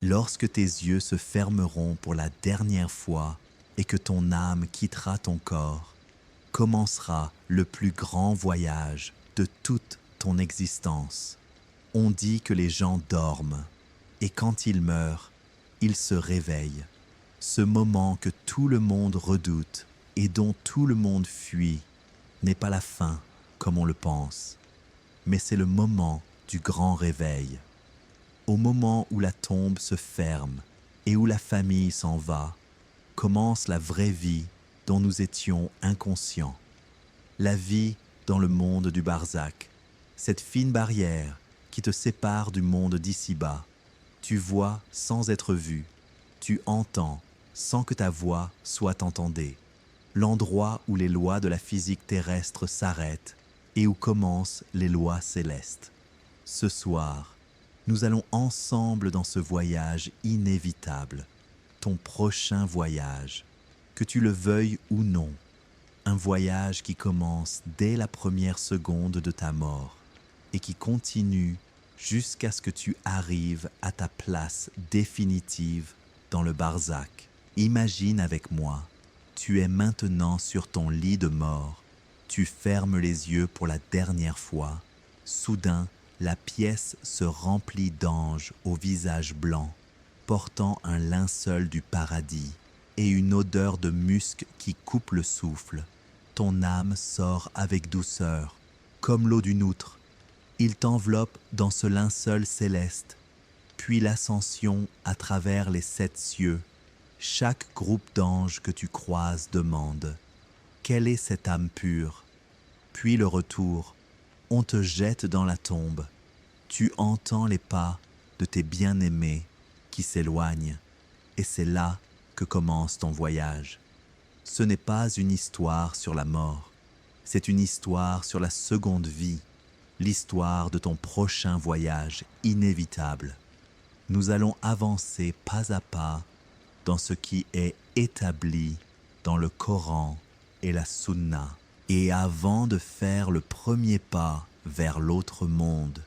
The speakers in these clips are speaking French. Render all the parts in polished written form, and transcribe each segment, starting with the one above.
Lorsque tes yeux se fermeront pour la dernière fois et que ton âme quittera ton corps, commencera le plus grand voyage de toute ton existence. On dit que les gens dorment, et quand ils meurent, ils se réveillent. Ce moment que tout le monde redoute et dont tout le monde fuit n'est pas la fin comme on le pense, mais c'est le moment du grand réveil. Au moment où la tombe se ferme et où la famille s'en va, commence la vraie vie dont nous étions inconscients. La vie dans le monde du barzakh, cette fine barrière qui te sépare du monde d'ici-bas. Tu vois sans être vu, tu entends sans que ta voix soit entendue. L'endroit où les lois de la physique terrestre s'arrêtent et où commencent les lois célestes. Ce soir, nous allons ensemble dans ce voyage inévitable, ton prochain voyage, que tu le veuilles ou non, un voyage qui commence dès la première seconde de ta mort et qui continue jusqu'à ce que tu arrives à ta place définitive dans le barzakh. Imagine avec moi, tu es maintenant sur ton lit de mort, tu fermes les yeux pour la dernière fois, soudain, la pièce se remplit d'anges au visage blanc, portant un linceul du paradis et une odeur de musc qui coupe le souffle. Ton âme sort avec douceur, comme l'eau d'une outre. Il t'enveloppe dans ce linceul céleste, puis l'ascension à travers les 7 cieux. Chaque groupe d'anges que tu croises demande « Quelle est cette âme pure ?» Puis le retour. On te jette dans la tombe. Tu entends les pas de tes bien-aimés qui s'éloignent. Et c'est là que commence ton voyage. Ce n'est pas une histoire sur la mort. C'est une histoire sur la seconde vie. L'histoire de ton prochain voyage inévitable. Nous allons avancer pas à pas dans ce qui est établi dans le Coran et la Sunna. Et avant de faire le premier pas vers l'autre monde,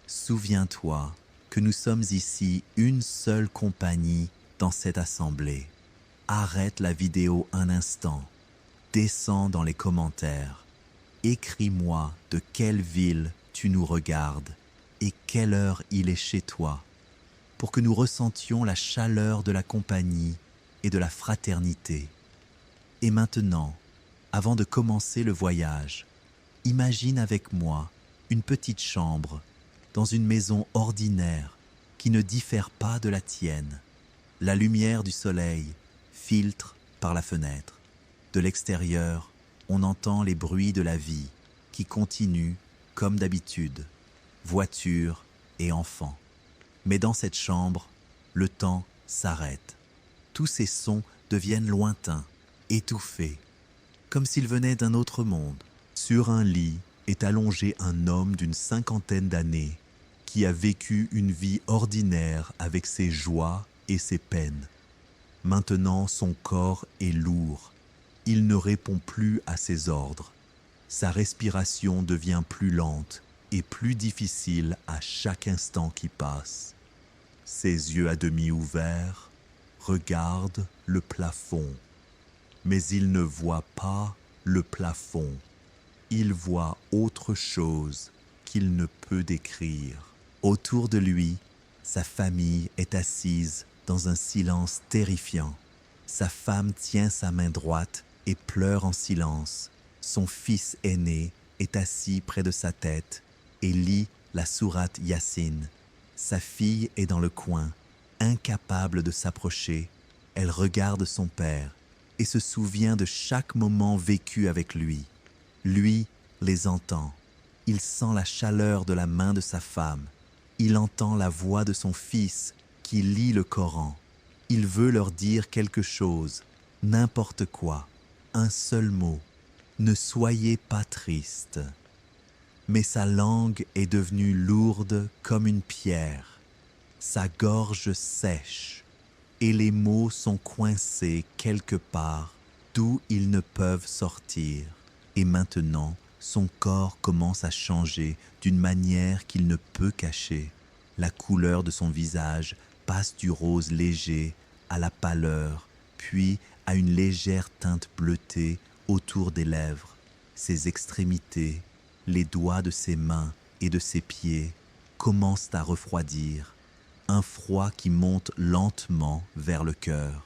souviens-toi que nous sommes ici une seule compagnie dans cette assemblée. Arrête la vidéo un instant, descends dans les commentaires, écris-moi de quelle ville tu nous regardes et quelle heure il est chez toi, pour que nous ressentions la chaleur de la compagnie et de la fraternité. Et maintenant, avant de commencer le voyage, imagine avec moi une petite chambre dans une maison ordinaire qui ne diffère pas de la tienne. La lumière du soleil filtre par la fenêtre. De l'extérieur, on entend les bruits de la vie qui continuent comme d'habitude, voitures et enfants. Mais dans cette chambre, le temps s'arrête. Tous ces sons deviennent lointains, étouffés, comme s'ils venaient d'un autre monde. Sur un lit est allongé un homme d'une 50aine d'années qui a vécu une vie ordinaire avec ses joies et ses peines. Maintenant, son corps est lourd. Il ne répond plus à ses ordres. Sa respiration devient plus lente et plus difficile à chaque instant qui passe. Ses yeux à demi ouverts regardent le plafond. Mais il ne voit pas le plafond. Il voit autre chose qu'il ne peut décrire. Autour de lui, sa famille est assise dans un silence terrifiant. Sa femme tient sa main droite et pleure en silence. Son fils aîné est assis près de sa tête et lit la sourate Yassine. Sa fille est dans le coin, incapable de s'approcher. Elle regarde son père et se souvient de chaque moment vécu avec lui. Lui les entend. Il sent la chaleur de la main de sa femme. Il entend la voix de son fils qui lit le Coran. Il veut leur dire quelque chose, n'importe quoi, un seul mot. Ne soyez pas tristes. Mais sa langue est devenue lourde comme une pierre. Sa gorge sèche et les mots sont coincés quelque part d'où ils ne peuvent sortir. Et maintenant, son corps commence à changer d'une manière qu'il ne peut cacher. La couleur de son visage passe du rose léger à la pâleur, puis à une légère teinte bleutée autour des lèvres. Ses extrémités, les doigts de ses mains et de ses pieds commencent à refroidir, un froid qui monte lentement vers le cœur.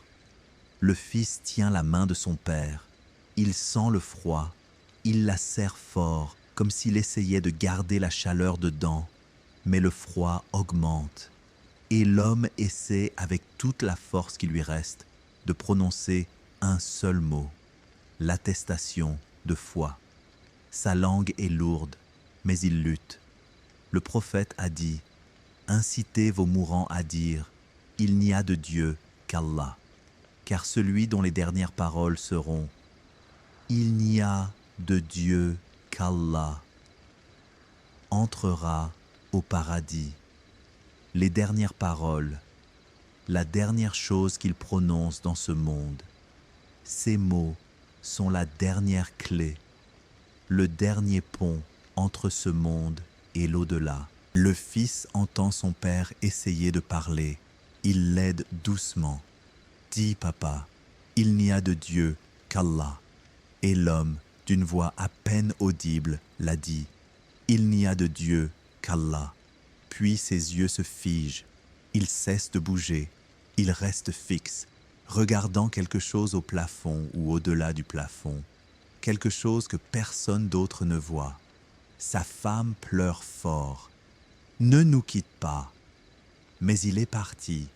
Le fils tient la main de son père. Il sent le froid. Il la serre fort, comme s'il essayait de garder la chaleur dedans. Mais le froid augmente. Et l'homme essaie, avec toute la force qui lui reste, de prononcer un seul mot, l'attestation de foi. Sa langue est lourde, mais il lutte. Le prophète a dit, « Incitez vos mourants à dire, il n'y a de Dieu qu'Allah. » Car celui dont les dernières paroles seront « Il n'y a de Dieu qu'Allah » entrera au paradis. Les dernières paroles, la dernière chose qu'il prononce dans ce monde. Ces mots sont la dernière clé, le dernier pont entre ce monde et l'au-delà. Le fils entend son père essayer de parler. Il l'aide doucement. Dis, papa, il n'y a de Dieu qu'Allah. Et l'homme, d'une voix à peine audible, l'a dit. Il n'y a de Dieu qu'Allah. Puis ses yeux se figent. Il cesse de bouger. Il reste fixe, regardant quelque chose au plafond ou au-delà du plafond. Quelque chose que personne d'autre ne voit. Sa femme pleure fort. Ne nous quitte pas. Mais il est parti.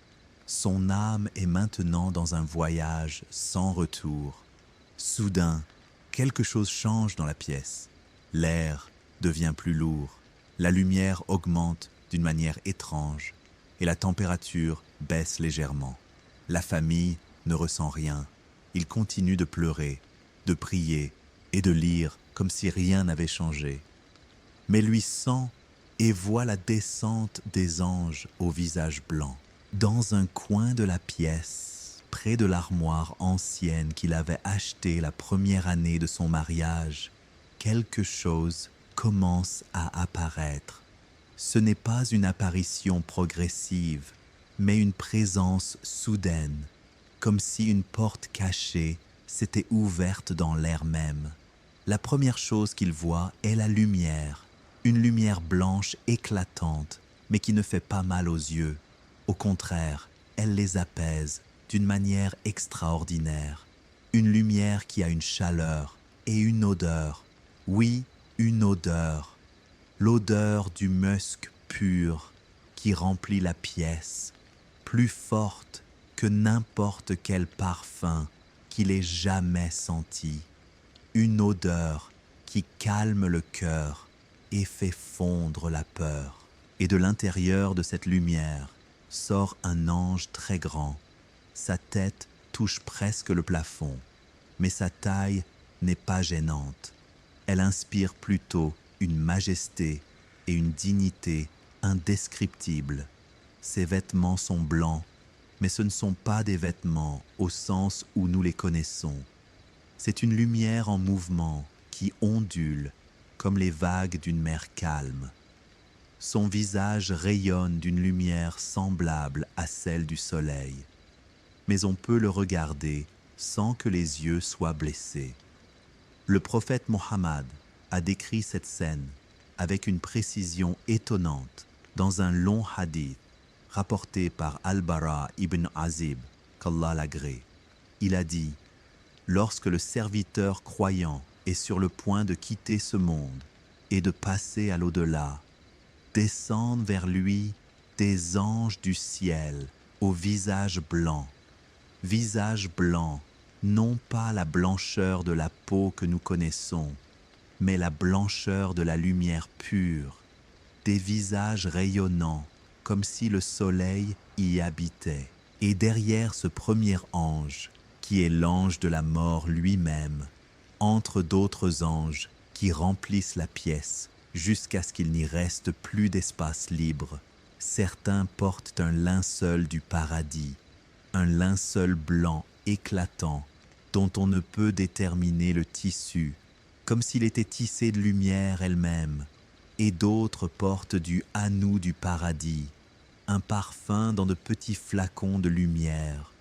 Son âme est maintenant dans un voyage sans retour. Soudain, quelque chose change dans la pièce. L'air devient plus lourd. La lumière augmente d'une manière étrange et la température baisse légèrement. La famille ne ressent rien. Ils continuent de pleurer, de prier et de lire comme si rien n'avait changé. Mais lui sent et voit la descente des anges au visage blanc. Dans un coin de la pièce, près de l'armoire ancienne qu'il avait achetée la première année de son mariage, quelque chose commence à apparaître. Ce n'est pas une apparition progressive, mais une présence soudaine, comme si une porte cachée s'était ouverte dans l'air même. La première chose qu'il voit est la lumière, une lumière blanche éclatante, mais qui ne fait pas mal aux yeux. Au contraire, elle les apaise d'une manière extraordinaire. Une lumière qui a une chaleur et une odeur. Oui, une odeur. L'odeur du musc pur qui remplit la pièce, plus forte que n'importe quel parfum qu'il ait jamais senti. Une odeur qui calme le cœur et fait fondre la peur. Et de l'intérieur de cette lumière sort un ange très grand. Sa tête touche presque le plafond, mais sa taille n'est pas gênante. Elle inspire plutôt une majesté et une dignité indescriptibles. Ses vêtements sont blancs, mais ce ne sont pas des vêtements au sens où nous les connaissons. C'est une lumière en mouvement qui ondule comme les vagues d'une mer calme. Son visage rayonne d'une lumière semblable à celle du soleil, mais on peut le regarder sans que les yeux soient blessés. Le prophète Mohammed a décrit cette scène avec une précision étonnante dans un long hadith rapporté par Al-Bara ibn Azib, qu'Allah l'agrée. Il a dit « Lorsque le serviteur croyant est sur le point de quitter ce monde et de passer à l'au-delà, descendent vers lui des anges du ciel au visage blanc, non pas la blancheur de la peau que nous connaissons, mais la blancheur de la lumière pure, des visages rayonnants comme si le soleil y habitait. Et derrière ce premier ange, qui est l'ange de la mort lui-même, entre d'autres anges qui remplissent la pièce jusqu'à ce qu'il n'y reste plus d'espace libre. Certains portent un linceul du paradis, un linceul blanc éclatant dont on ne peut déterminer le tissu, comme s'il était tissé de lumière elle-même, et d'autres portent du hanou du paradis, un parfum dans de petits flacons de lumière,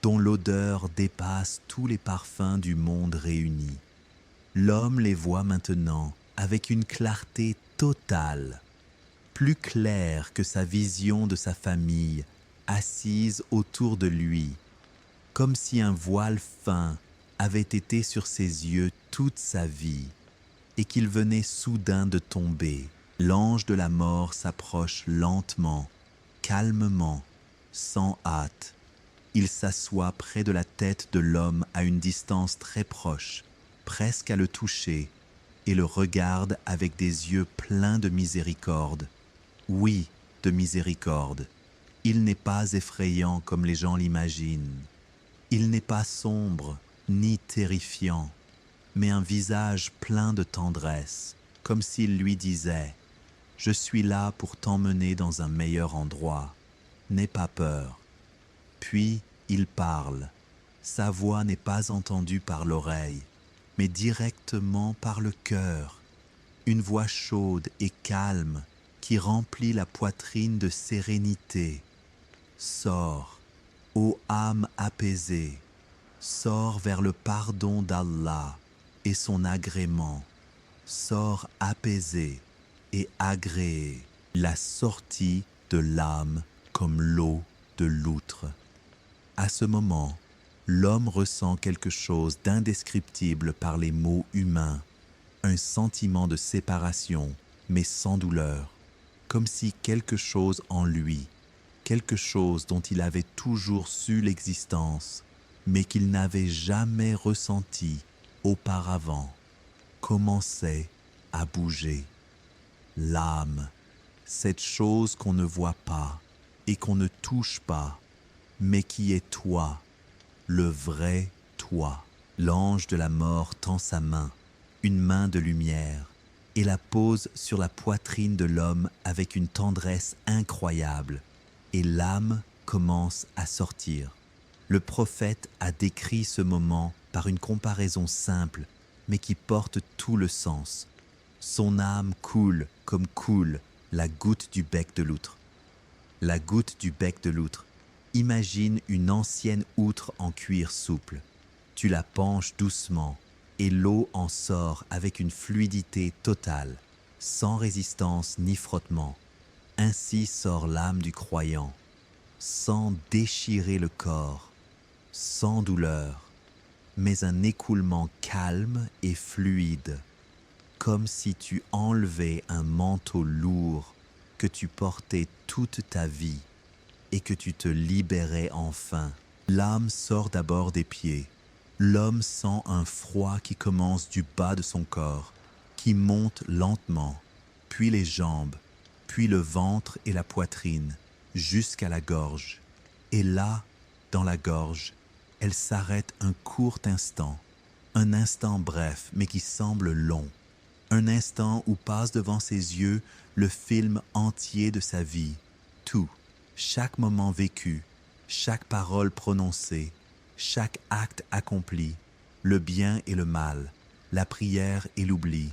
dont l'odeur dépasse tous les parfums du monde réunis. L'homme les voit maintenant avec une clarté totale, plus claire que sa vision de sa famille assise autour de lui, comme si un voile fin avait été sur ses yeux toute sa vie et qu'il venait soudain de tomber. L'ange de la mort s'approche lentement, calmement, sans hâte. Il s'assoit près de la tête de l'homme à une distance très proche, presque à le toucher, et le regarde avec des yeux pleins de miséricorde. Oui, de miséricorde. Il n'est pas effrayant comme les gens l'imaginent. Il n'est pas sombre ni terrifiant, mais un visage plein de tendresse, comme s'il lui disait « Je suis là pour t'emmener dans un meilleur endroit. N'aie pas peur. » Puis il parle. Sa voix n'est pas entendue par l'oreille, mais directement par le cœur. Une voix chaude et calme qui remplit la poitrine de sérénité. Sors, ô âme apaisée, sors vers le pardon d'Allah et son agrément. Sors apaisé et agréé, la sortie de l'âme comme l'eau de l'outre. À ce moment, l'homme ressent quelque chose d'indescriptible par les mots humains, un sentiment de séparation, mais sans douleur, comme si quelque chose en lui, quelque chose dont il avait toujours su l'existence, mais qu'il n'avait jamais ressenti auparavant, commençait à bouger. L'âme, cette chose qu'on ne voit pas et qu'on ne touche pas, mais qui est toi, le vrai toi. L'ange de la mort tend sa main, une main de lumière, et la pose sur la poitrine de l'homme avec une tendresse incroyable, et l'âme commence à sortir. Le prophète a décrit ce moment par une comparaison simple, mais qui porte tout le sens. Son âme coule comme coule la goutte du bec de l'outre. La goutte du bec de l'outre. Imagine une ancienne outre en cuir souple. Tu la penches doucement et l'eau en sort avec une fluidité totale, sans résistance ni frottement. Ainsi sort l'âme du croyant, sans déchirer le corps, sans douleur, mais un écoulement calme et fluide, comme si tu enlevais un manteau lourd que tu portais toute ta vie et que tu te libérais enfin. L'âme sort d'abord des pieds. L'homme sent un froid qui commence du bas de son corps, qui monte lentement, puis les jambes, puis le ventre et la poitrine, jusqu'à la gorge. Et là, dans la gorge, elle s'arrête un court instant, un instant bref, mais qui semble long. Un instant où passe devant ses yeux le film entier de sa vie, tout, chaque moment vécu, chaque parole prononcée, chaque acte accompli, le bien et le mal, la prière et l'oubli,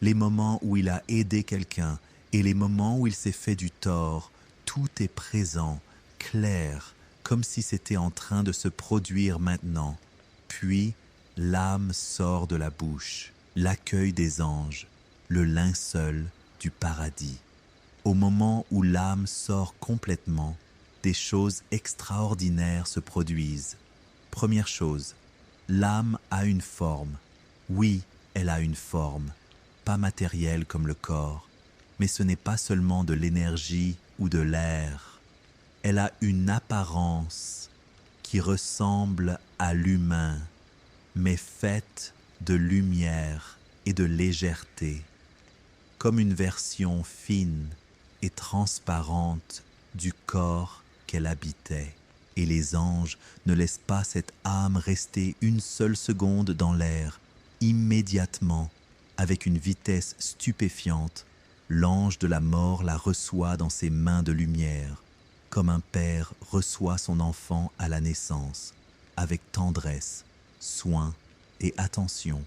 les moments où il a aidé quelqu'un et les moments où il s'est fait du tort, tout est présent, clair, comme si c'était en train de se produire maintenant. Puis, l'âme sort de la bouche, l'accueil des anges, le linceul du paradis. Au moment où l'âme sort complètement, des choses extraordinaires se produisent. Première chose, l'âme a une forme. Oui, elle a une forme, pas matérielle comme le corps, mais ce n'est pas seulement de l'énergie ou de l'air. Elle a une apparence qui ressemble à l'humain, mais faite de lumière et de légèreté, comme une version fine et transparente du corps qu'elle habitait. Et les anges ne laissent pas cette âme rester une seule seconde dans l'air. Immédiatement, avec une vitesse stupéfiante, l'ange de la mort la reçoit dans ses mains de lumière, comme un père reçoit son enfant à la naissance, avec tendresse, soin et attention.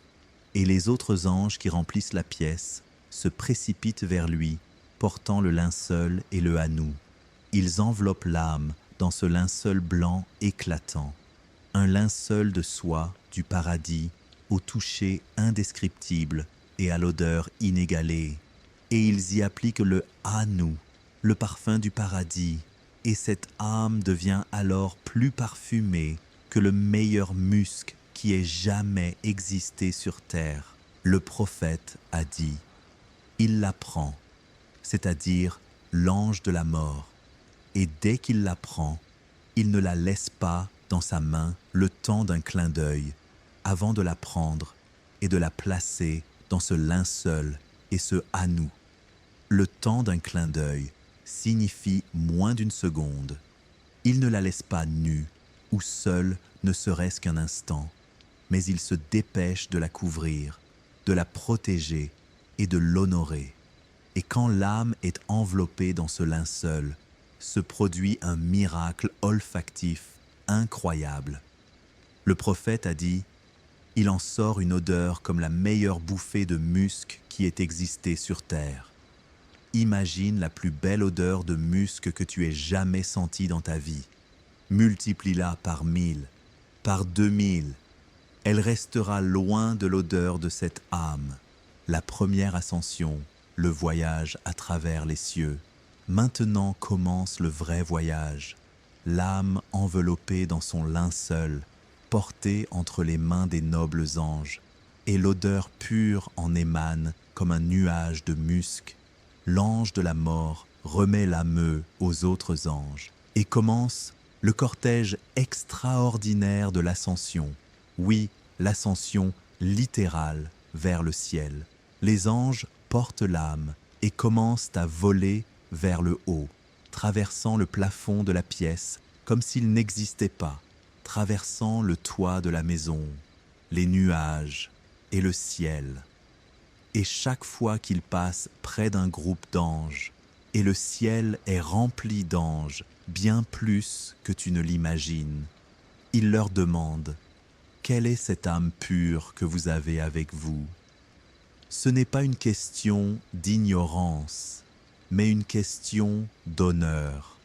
Et les autres anges qui remplissent la pièce se précipitent vers lui, portant le linceul et le hanou. Ils enveloppent l'âme dans ce linceul blanc éclatant, un linceul de soie du paradis au toucher indescriptible et à l'odeur inégalée. Et ils y appliquent le Anou, le parfum du paradis, et cette âme devient alors plus parfumée que le meilleur musc qui ait jamais existé sur terre. Le prophète a dit, il la prend, c'est-à-dire l'ange de la mort, et dès qu'il la prend, il ne la laisse pas dans sa main le temps d'un clin d'œil, avant de la prendre et de la placer dans ce linceul et ce Anou. Le temps d'un clin d'œil signifie moins d'une seconde. Il ne la laisse pas nue ou seule ne serait-ce qu'un instant, mais il se dépêche de la couvrir, de la protéger et de l'honorer. Et quand l'âme est enveloppée dans ce linceul, se produit un miracle olfactif incroyable. Le prophète a dit, il en sort une odeur comme la meilleure bouffée de musc qui ait existé sur terre. Imagine la plus belle odeur de musc que tu aies jamais sentie dans ta vie. Multiplie-la par 1000, par 2000. Elle restera loin de l'odeur de cette âme. La première ascension, le voyage à travers les cieux. Maintenant commence le vrai voyage. L'âme enveloppée dans son linceul, portée entre les mains des nobles anges, et l'odeur pure en émane comme un nuage de musc. L'ange de la mort remet l'âme aux autres anges, et commence le cortège extraordinaire de l'ascension. Oui, l'ascension littérale vers le ciel. Les anges portent l'âme et commencent à voler vers le haut, traversant le plafond de la pièce comme s'il n'existait pas, traversant le toit de la maison, les nuages et le ciel. Et chaque fois qu'ils passent près d'un groupe d'anges, et le ciel est rempli d'anges, bien plus que tu ne l'imagines, ils leur demandent « Quelle est cette âme pure que vous avez avec vous ?» Ce n'est pas une question d'ignorance, mais une question d'honneur,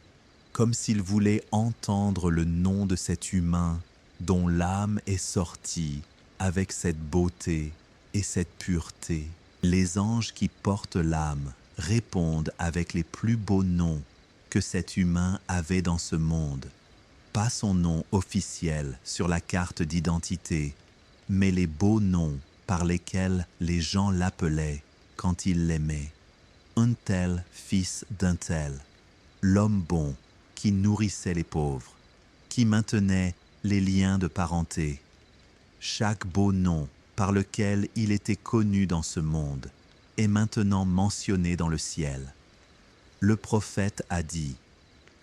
comme s'ils voulaient entendre le nom de cet humain dont l'âme est sortie avec cette beauté et cette pureté. Les anges qui portent l'âme répondent avec les plus beaux noms que cet humain avait dans ce monde. Pas son nom officiel sur la carte d'identité, mais les beaux noms par lesquels les gens l'appelaient quand ils l'aimaient. Un tel fils d'un tel, l'homme bon qui nourrissait les pauvres, qui maintenait les liens de parenté. Chaque beau nom par lequel il était connu dans ce monde est maintenant mentionné dans le ciel. Le prophète a dit,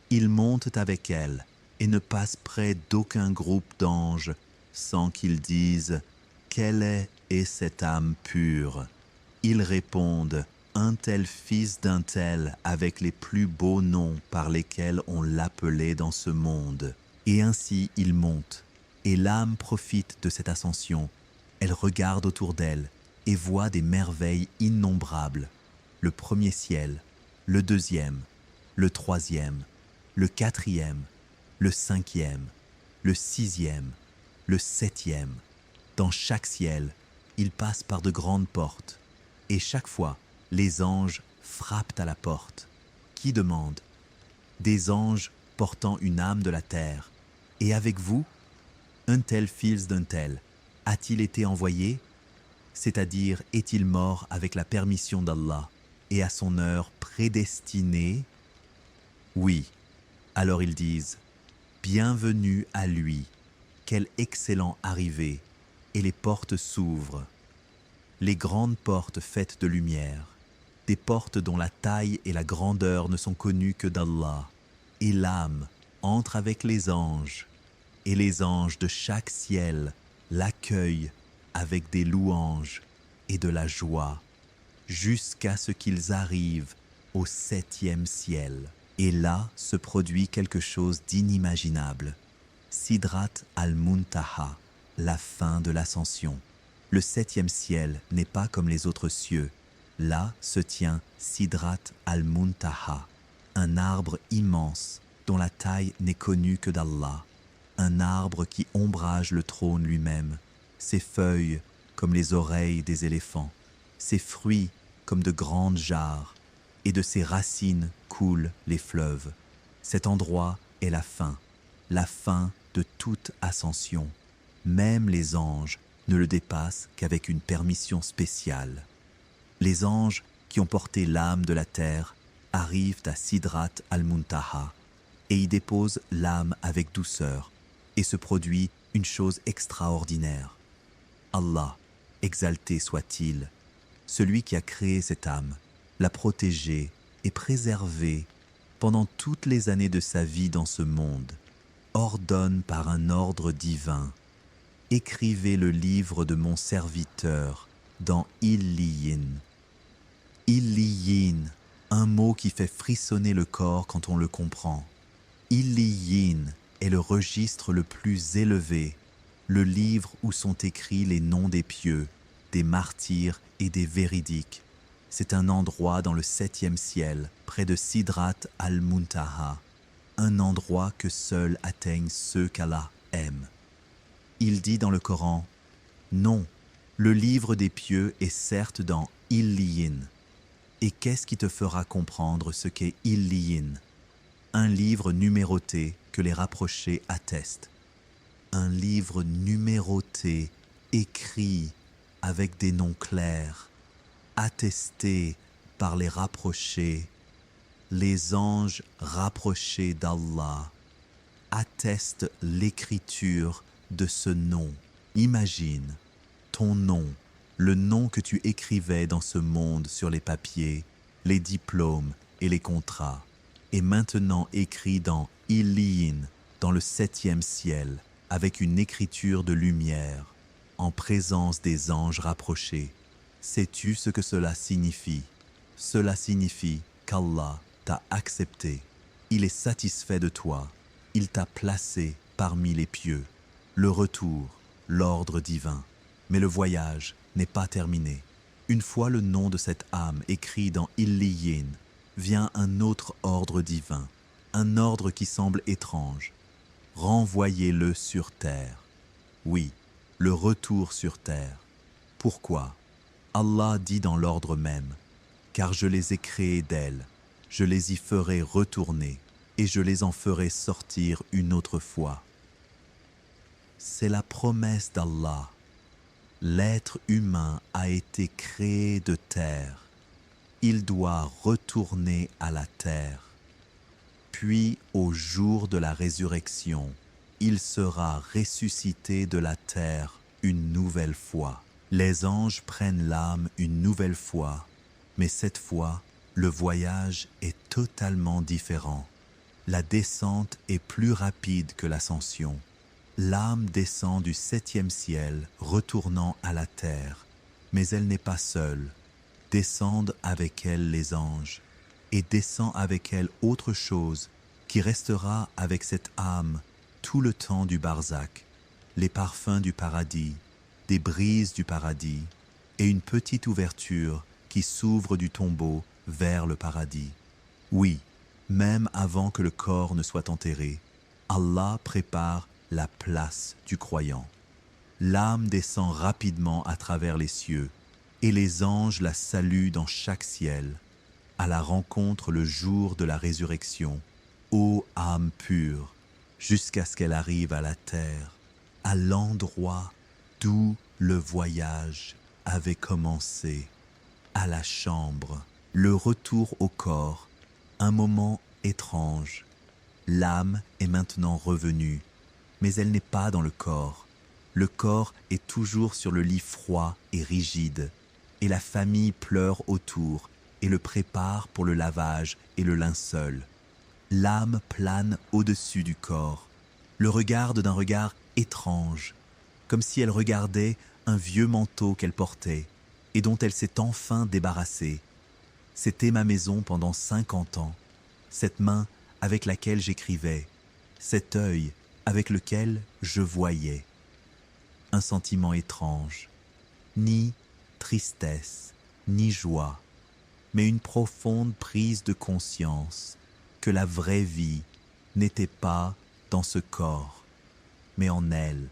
ils montent avec elle et ne passent près d'aucun groupe d'anges sans qu'ils disent « Quelle est cette âme pure ?» Ils répondent « Un tel fils d'un tel avec les plus beaux noms par lesquels on l'appelait dans ce monde. » Et ainsi ils montent, et l'âme profite de cette ascension. Elle regarde autour d'elle et voit des merveilles innombrables. Le premier ciel, le deuxième, le troisième, le quatrième, le cinquième, le sixième, le septième. Dans chaque ciel, il passe par de grandes portes, et chaque fois, les anges frappent à la porte. Qui demande? Des anges portant une âme de la terre. Et avec vous, un tel fils d'un tel, a-t-il été envoyé? C'est-à-dire, est-il mort avec la permission d'Allah et à son heure prédestinée? Oui. Alors ils disent, bienvenue à lui, quel excellent arrivé, et les portes s'ouvrent. Les grandes portes faites de lumière, des portes dont la taille et la grandeur ne sont connues que d'Allah, et l'âme entre avec les anges, et les anges de chaque ciel l'accueillent avec des louanges et de la joie, jusqu'à ce qu'ils arrivent au septième ciel. Et là se produit quelque chose d'inimaginable. Sidrat al-Muntaha, la fin de l'ascension. Le septième ciel n'est pas comme les autres cieux. Là se tient Sidrat al-Muntaha. un arbre immense dont la taille n'est connue que d'Allah, un arbre qui ombrage le trône lui-même, ses feuilles comme les oreilles des éléphants, ses fruits comme de grandes jarres, et de ses racines coulent les fleuves. Cet endroit est la fin de toute ascension. Même les anges ne le dépassent qu'avec une permission spéciale. Les anges qui ont porté l'âme de la terre arrivent à Sidrat al-Muntaha et y déposent l'âme avec douceur, et se produit une chose extraordinaire. Allah, exalté soit-il, celui qui a créé cette âme, l'a protégée et préservée pendant toutes les années de sa vie dans ce monde, ordonne par un ordre divin: écrivez le livre de mon serviteur dans Illiyin. Illiyin, un mot qui fait frissonner le corps quand on le comprend. Illiyin est le registre le plus élevé, le livre où sont écrits les noms des pieux, des martyrs et des véridiques. C'est un endroit dans le 7e ciel, près de Sidrat al-Muntaha, un endroit que seuls atteignent ceux qu'Allah aime. Il dit dans le Coran: non, le livre des pieux est certes dans Illiyin. Et qu'est-ce qui te fera comprendre ce qu'est Illiyin? Un livre numéroté que les rapprochés attestent. Un livre numéroté, écrit avec des noms clairs, attesté par les rapprochés. Les anges rapprochés d'Allah attestent l'écriture de ce nom. Imagine ton nom, le nom que tu écrivais dans ce monde sur les papiers, les diplômes et les contrats, est maintenant écrit dans Illiyin, dans le 7e ciel, avec une écriture de lumière, en présence des anges rapprochés. Sais-tu ce que cela signifie? Cela signifie qu'Allah t'a accepté. Il est satisfait de toi. Il t'a placé parmi les pieux. Le retour, l'ordre divin. Mais le voyage n'est pas terminé. Une fois le nom de cette âme écrit dans Illiyin, vient un autre ordre divin, un ordre qui semble étrange. Renvoyez-le sur terre. Oui, le retour sur terre. Pourquoi? Allah dit dans l'ordre même: car je les ai créés d'elle, je les y ferai retourner, et je les en ferai sortir une autre fois. C'est la promesse d'Allah. L'être humain a été créé de terre. Il doit retourner à la terre. Puis, au jour de la résurrection, il sera ressuscité de la terre une nouvelle fois. Les anges prennent l'âme une nouvelle fois, mais cette fois, le voyage est totalement différent. La descente est plus rapide que l'ascension. L'âme descend du 7e ciel, retournant à la terre, mais elle n'est pas seule. Descendent avec elle les anges, et descend avec elle autre chose qui restera avec cette âme tout le temps du barzakh, les parfums du paradis, des brises du paradis, et une petite ouverture qui s'ouvre du tombeau vers le paradis. Oui, même avant que le corps ne soit enterré, Allah prépare la place du croyant. L'âme descend rapidement à travers les cieux, et les anges la saluent dans chaque ciel, à la rencontre le jour de la résurrection, ô âme pure, jusqu'à ce qu'elle arrive à la terre, à l'endroit d'où le voyage avait commencé, à la chambre, le retour au corps, un moment étrange. L'âme est maintenant revenue, mais elle n'est pas dans le corps. Le corps est toujours sur le lit froid et rigide, et la famille pleure autour et le prépare pour le lavage et le linceul. L'âme plane au-dessus du corps, le regarde d'un regard étrange, comme si elle regardait un vieux manteau qu'elle portait et dont elle s'est enfin débarrassée. C'était ma maison pendant 50 ans, cette main avec laquelle j'écrivais, cet œil avec lequel je voyais. Un sentiment étrange, ni tristesse, ni joie, mais une profonde prise de conscience. que la vraie vie n'était pas dans ce corps, mais en elle,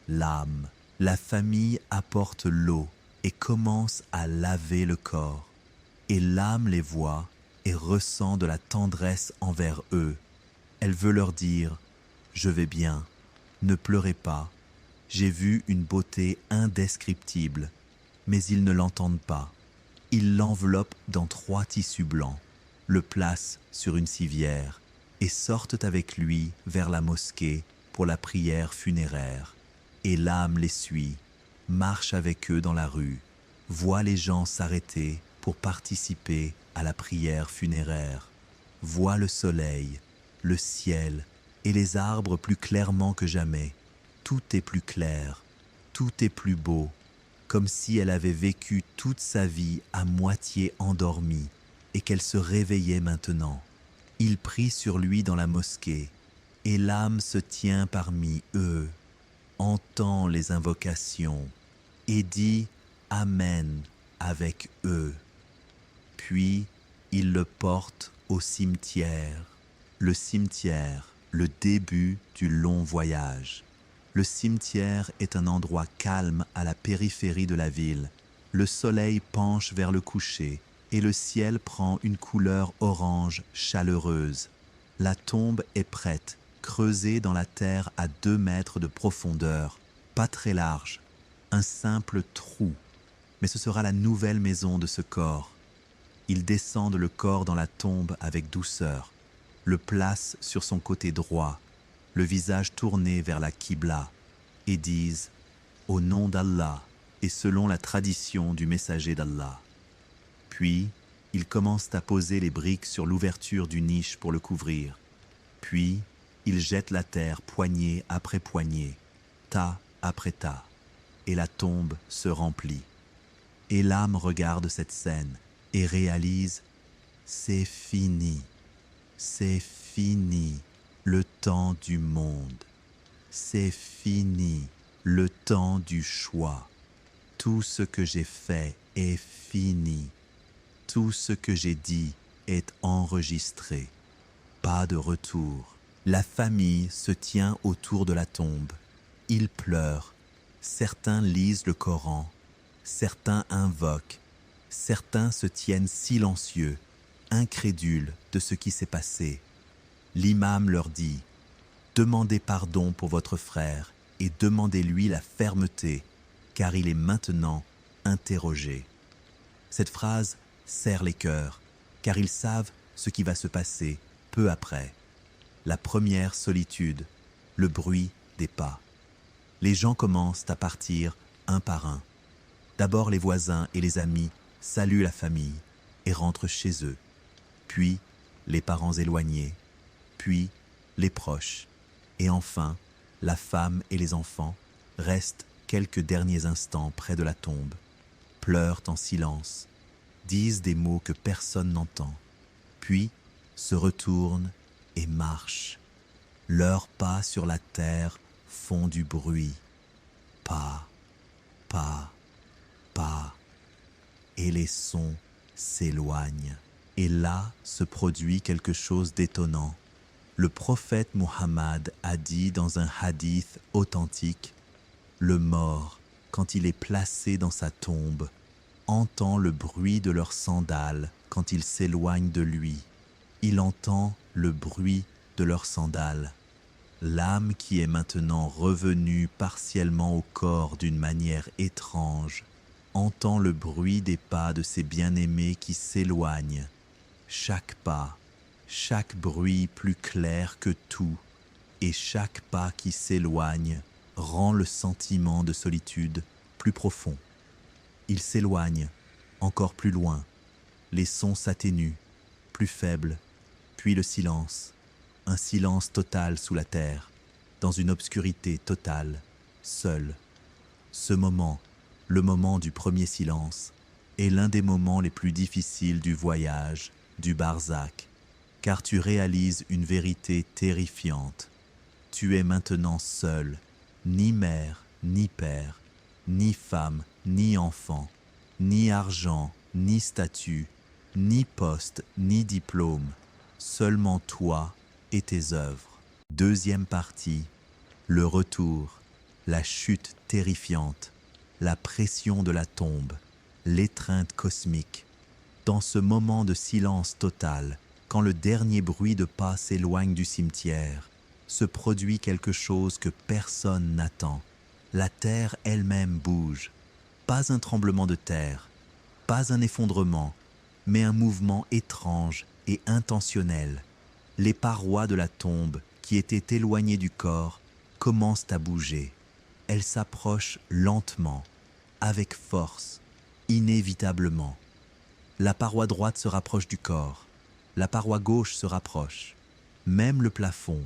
l'âme. La famille apporte l'eau et commence à laver le corps. Et l'âme les voit et ressent de la tendresse envers eux. Elle veut leur dire « Je vais bien, ne pleurez pas, j'ai vu une beauté indescriptible ». Mais ils ne l'entendent pas. Ils l'enveloppent dans 3 tissus blancs, le placent sur une civière et sortent avec lui vers la mosquée pour la prière funéraire. Et l'âme les suit, marche avec eux dans la rue, voit les gens s'arrêter pour participer à la prière funéraire, voit le soleil, le ciel et les arbres plus clairement que jamais. Tout est plus clair, tout est plus beau, comme si elle avait vécu toute sa vie à moitié endormie et qu'elle se réveillait maintenant. Il prie sur lui dans la mosquée, et l'âme se tient parmi eux, entend les invocations et dit « Amen » avec eux. Puis il le porte au cimetière. Le cimetière, le début du long voyage. Le cimetière est un endroit calme à la périphérie de la ville. Le soleil penche vers le coucher et le ciel prend une couleur orange chaleureuse. La tombe est prête, creusée dans la terre à 2 mètres de profondeur, pas très large, un simple trou. Mais ce sera la nouvelle maison de ce corps. Ils descendent le corps dans la tombe avec douceur, le placent sur son côté droit, le visage tourné vers la Qibla, et disent « Au nom d'Allah et selon la tradition du messager d'Allah ». Puis, ils commencent à poser les briques sur l'ouverture du niche pour le couvrir. Puis, ils jettent la terre poignée après poignée, tas après tas, et la tombe se remplit. Et l'âme regarde cette scène et réalise « C'est fini, c'est fini. » Le temps du monde. C'est fini, le temps du choix. Tout ce que j'ai fait est fini. Tout ce que j'ai dit est enregistré. Pas de retour. La famille se tient autour de la tombe. Ils pleurent. Certains lisent le Coran. Certains invoquent. Certains se tiennent silencieux, incrédules de ce qui s'est passé. L'imam leur dit « Demandez pardon pour votre frère et demandez-lui la fermeté, car il est maintenant interrogé. » Cette phrase serre les cœurs, car ils savent ce qui va se passer peu après. La première solitude, le bruit des pas. Les gens commencent à partir un par un. D'abord les voisins et les amis saluent la famille et rentrent chez eux. Puis les parents éloignés. Puis les proches, et enfin la femme et les enfants restent quelques derniers instants près de la tombe, pleurent en silence, disent des mots que personne n'entend, puis se retournent et marchent. Leurs pas sur la terre font du bruit, pas, pas, pas, et les sons s'éloignent. Et là se produit quelque chose d'étonnant. Le prophète Muhammad a dit dans un hadith authentique « Le mort, quand il est placé dans sa tombe, entend le bruit de leurs sandales quand il s'éloigne de lui. Il entend le bruit de leurs sandales. L'âme qui est maintenant revenue partiellement au corps d'une manière étrange entend le bruit des pas de ses bien-aimés qui s'éloignent. Chaque pas, chaque bruit plus clair que tout, et chaque pas qui s'éloigne rend le sentiment de solitude plus profond. Il s'éloigne, encore plus loin, les sons s'atténuent, plus faibles, puis le silence, un silence total sous la terre, dans une obscurité totale, seul. Ce moment, le moment du premier silence, est l'un des moments les plus difficiles du voyage, du barzakh, car tu réalises une vérité terrifiante. Tu es maintenant seul, ni mère, ni père, ni femme, ni enfant, ni argent, ni statut, ni poste, ni diplôme. seulement toi et tes œuvres. Deuxième partie, le retour, la chute terrifiante, la pression de la tombe, l'étreinte cosmique. Dans ce moment de silence total, quand le dernier bruit de pas s'éloigne du cimetière, se produit quelque chose que personne n'attend. La terre elle-même bouge. Pas un tremblement de terre, pas un effondrement, mais un mouvement étrange et intentionnel. Les parois de la tombe, qui étaient éloignées du corps, commencent à bouger. Elles s'approchent lentement, avec force, inévitablement. La paroi droite se rapproche du corps, la paroi gauche se rapproche. Même le plafond,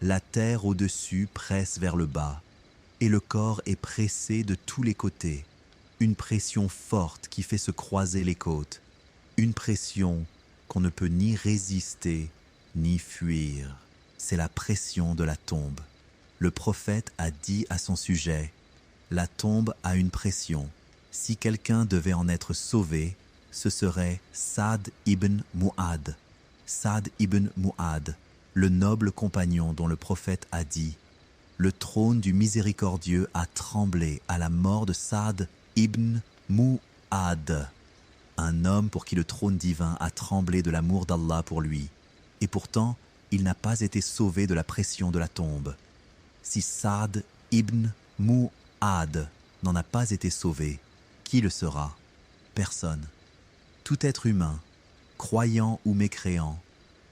la terre au-dessus presse vers le bas, et le corps est pressé de tous les côtés. Une pression forte qui fait se croiser les côtes. Une pression qu'on ne peut ni résister, ni fuir. C'est la pression de la tombe. Le prophète a dit à son sujet, « La tombe a une pression. Si quelqu'un devait en être sauvé, ce serait Saad ibn Mu'ad. Saad ibn Mu'ad, le noble compagnon dont le prophète a dit, « Le trône du miséricordieux a tremblé à la mort de Saad ibn Mu'ad. » Un homme pour qui le trône divin a tremblé de l'amour d'Allah pour lui. Et pourtant, il n'a pas été sauvé de la pression de la tombe. Si Saad ibn Mu'ad n'en a pas été sauvé, qui le sera? Personne. Tout être humain, croyant ou mécréant,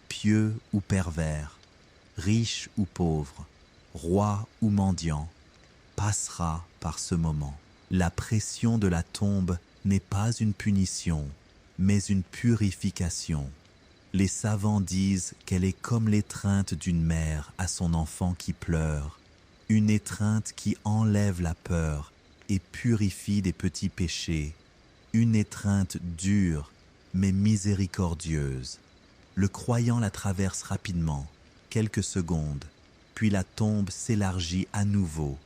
pieux ou pervers, riche ou pauvre, roi ou mendiant, passera par ce moment. La pression de la tombe n'est pas une punition, mais une purification. Les savants disent qu'elle est comme l'étreinte d'une mère à son enfant qui pleure, une étreinte qui enlève la peur et purifie des petits péchés, une étreinte dure mais miséricordieuse. Le croyant la traverse rapidement, quelques secondes, puis la tombe s'élargit à nouveau,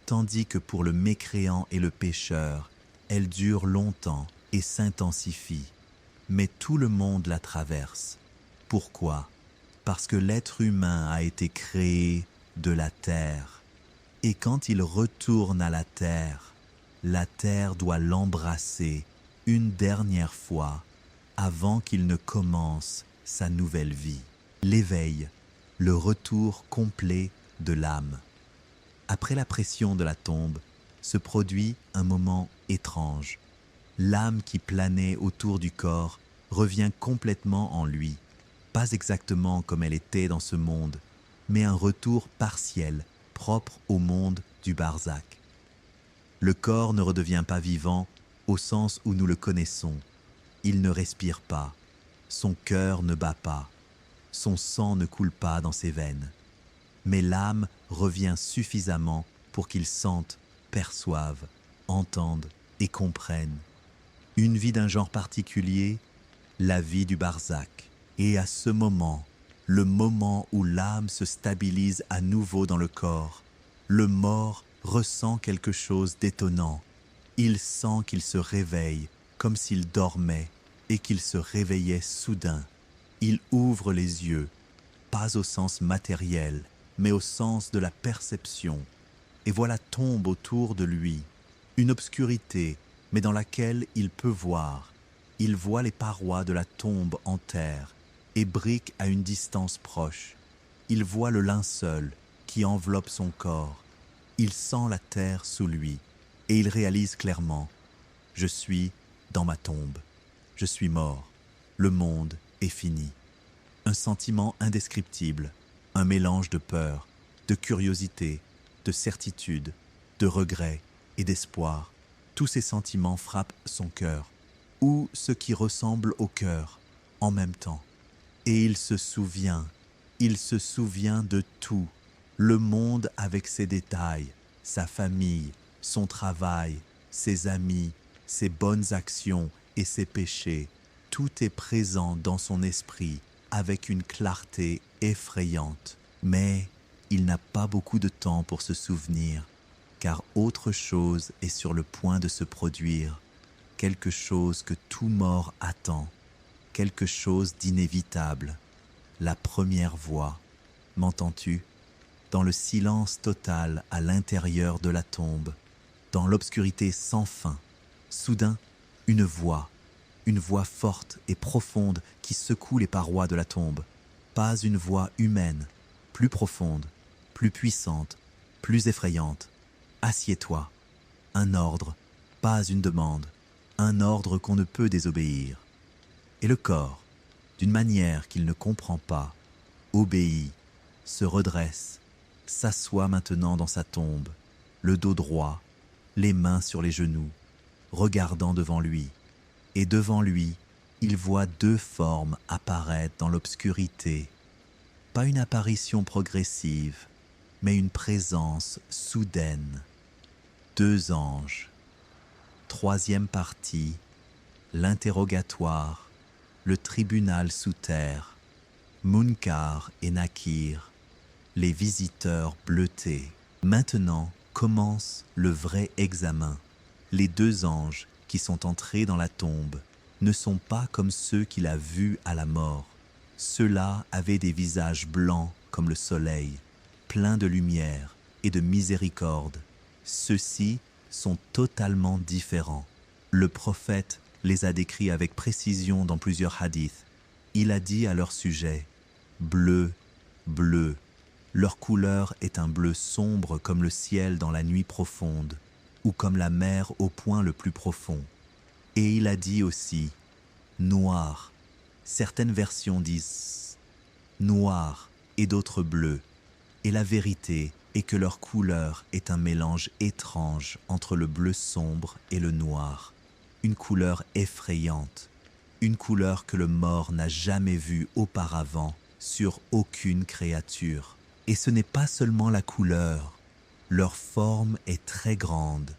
tandis que pour le mécréant et le pécheur, elle dure longtemps et s'intensifie. Mais tout le monde la traverse. Pourquoi? Parce que l'être humain a été créé de la terre. Et quand il retourne à la terre doit l'embrasser une dernière fois avant qu'il ne commence sa nouvelle vie. L'éveil, le retour complet de l'âme. Après la pression de la tombe, se produit un moment étrange. L'âme qui planait autour du corps revient complètement en lui, pas exactement comme elle était dans ce monde, mais un retour partiel, propre au monde du barzakh. Le corps ne redevient pas vivant au sens où nous le connaissons. Il ne respire pas, son cœur ne bat pas, son sang ne coule pas dans ses veines. Mais l'âme revient suffisamment pour qu'il sente, perçoive, entende et comprenne. Une vie d'un genre particulier, la vie du barzakh. Et à ce moment, le moment où l'âme se stabilise à nouveau dans le corps, le mort ressent quelque chose d'étonnant. Il sent qu'il se réveille comme s'il dormait et qu'il se réveillait soudain. Il ouvre les yeux, pas au sens matériel, mais au sens de la perception. Et voilà tombe autour de lui, une obscurité, mais dans laquelle il peut voir. Il voit les parois de la tombe en terre et briques à une distance proche. Il voit le linceul qui enveloppe son corps. Il sent la terre sous lui et il réalise clairement « Je suis dans ma tombe. Je suis mort. Le monde est fini. » Un sentiment indescriptible, un mélange de peur, de curiosité, de certitude, de regret et d'espoir. Tous ces sentiments frappent son cœur, ou ce qui ressemble au cœur, en même temps. Et il se souvient de tout, le monde avec ses détails, sa famille, son travail, ses amis, ses bonnes actions et ses péchés. Tout est présent dans son esprit avec une clarté effrayante. Mais il n'a pas beaucoup de temps pour se souvenir, car autre chose est sur le point de se produire, quelque chose que tout mort attend, quelque chose d'inévitable. la première voix. M'entends-tu? Dans le silence total à l'intérieur de la tombe, dans l'obscurité sans fin, soudain, une voix forte et profonde qui secoue les parois de la tombe. Pas une voix humaine, plus profonde, plus puissante, plus effrayante. Assieds-toi. Un ordre, pas une demande, un ordre qu'on ne peut désobéir. Et le corps, d'une manière qu'il ne comprend pas, obéit, se redresse, s'assoit maintenant dans sa tombe, le dos droit, les mains sur les genoux, regardant devant lui. Et devant lui, il voit deux formes apparaître dans l'obscurité. Pas une apparition progressive, mais une présence soudaine. Deux anges. Troisième partie, l'interrogatoire, le tribunal sous terre, Munkar et Nakir, les visiteurs bleutés. Maintenant commence le vrai examen. Les deux anges qui sont entrés dans la tombe ne sont pas comme ceux qu'il a vus à la mort. Ceux-là avaient des visages blancs comme le soleil, pleins de lumière et de miséricorde. Ceux-ci sont totalement différents. Le prophète les a décrits avec précision dans plusieurs hadiths. Il a dit à leur sujet « bleu, bleu ». Leur couleur est un bleu sombre comme le ciel dans la nuit profonde, ou comme la mer au point le plus profond. Et il a dit aussi « noir ». Certaines versions disent « noir » et d'autres « bleu ». Et la vérité est que leur couleur est un mélange étrange entre le bleu sombre et le noir. Une couleur effrayante, une couleur que le mort n'a jamais vue auparavant sur aucune créature. Et ce n'est pas seulement la couleur, leur forme est très grande,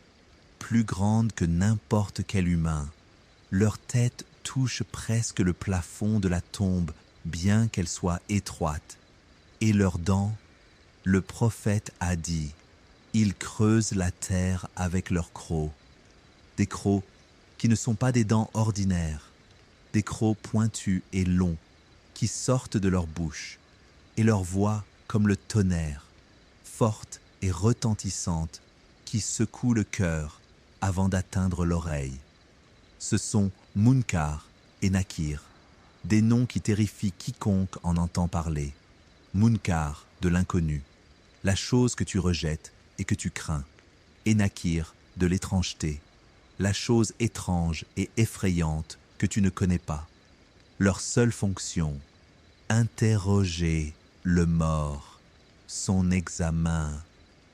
plus grande que n'importe quel humain. Leur tête touche presque le plafond de la tombe, bien qu'elle soit étroite. Et leurs dents, le prophète a dit, ils creusent la terre avec leurs crocs. Des crocs qui ne sont pas des dents ordinaires, des crocs pointus et longs qui sortent de leur bouche, et leur voix comme le tonnerre, forte et retentissante, qui secoue le cœur avant d'atteindre l'oreille. Ce sont Munkar et Nakir, des noms qui terrifient quiconque en entend parler. Munkar, de l'inconnu, la chose que tu rejettes et que tu crains, et Nakir, de l'étrangeté, la chose étrange et effrayante que tu ne connais pas. Leur seule fonction, interroger le mort, son examen,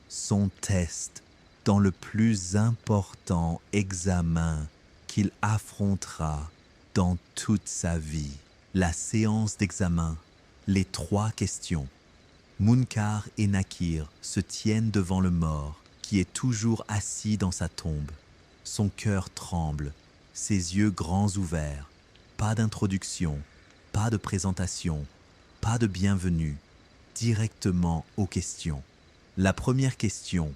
son test, dans le plus important examen qu'il affrontera dans toute sa vie. La séance d'examen, les trois questions. Munkar et Nakir se tiennent devant le mort, qui est toujours assis dans sa tombe. Son cœur tremble, ses yeux grands ouverts. Pas d'introduction, pas de présentation, pas de bienvenue, directement aux questions. La première question,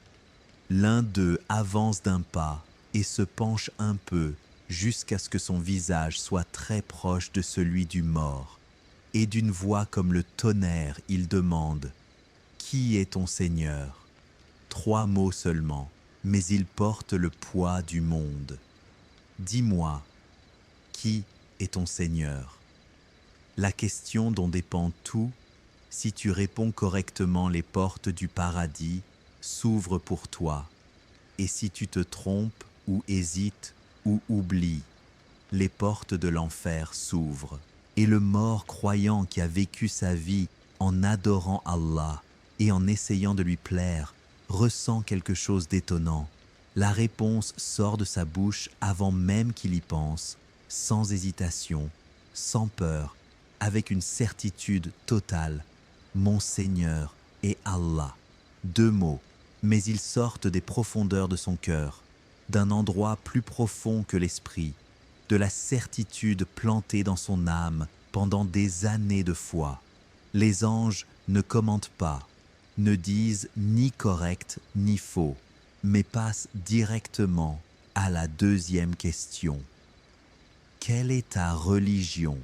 l'un d'eux avance d'un pas et se penche un peu jusqu'à ce que son visage soit très proche de celui du mort. Et d'une voix comme le tonnerre, il demande « Qui est ton Seigneur ?» 3 mots seulement, mais ils portent le poids du monde. Dis-moi, qui est ton Seigneur? La question dont dépend tout, si tu réponds correctement, les portes du paradis s'ouvrent pour toi. Et si tu te trompes ou hésites ou oublies, les portes de l'enfer s'ouvrent. Et le mort croyant qui a vécu sa vie en adorant Allah et en essayant de lui plaire, ressent quelque chose d'étonnant. La réponse sort de sa bouche avant même qu'il y pense, sans hésitation, sans peur, avec une certitude totale. Mon Seigneur est Allah. 2 mots, mais ils sortent des profondeurs de son cœur, d'un endroit plus profond que l'esprit, de la certitude plantée dans son âme pendant des années de foi. Les anges ne commentent pas, ne disent ni correct ni faux, mais passent directement à la deuxième question. Quelle est ta religion?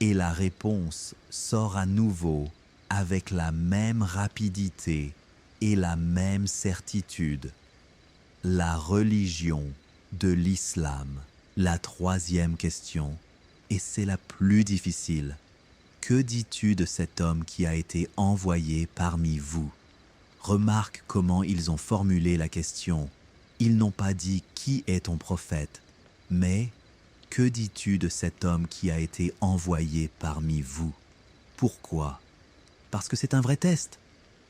Et la réponse sort à nouveau avec la même rapidité et la même certitude. La religion de l'islam. La troisième question, et c'est la plus difficile. Que dis-tu de cet homme qui a été envoyé parmi vous? Remarque comment ils ont formulé la question. Ils n'ont pas dit « Qui est ton prophète ?» mais « Que dis-tu de cet homme qui a été envoyé parmi vous ?» Pourquoi? Parce que c'est un vrai test.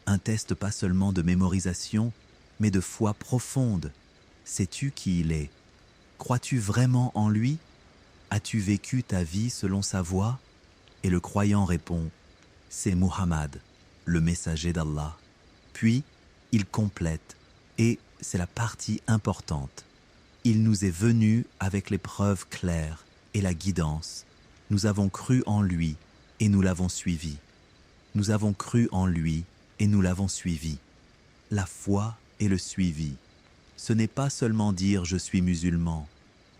Un test pas seulement de mémorisation, mais de foi profonde. Sais-tu qui il est? Crois-tu vraiment en lui? As-tu vécu ta vie selon sa voie? Et le croyant répond, c'est Muhammad, le messager d'Allah. Puis, il complète, et c'est la partie importante. Il nous est venu avec les preuves claires et la guidance. Nous avons cru en lui et nous l'avons suivi. Nous avons cru en lui et nous l'avons suivi. La foi et le suivi. Ce n'est pas seulement dire « je suis musulman »,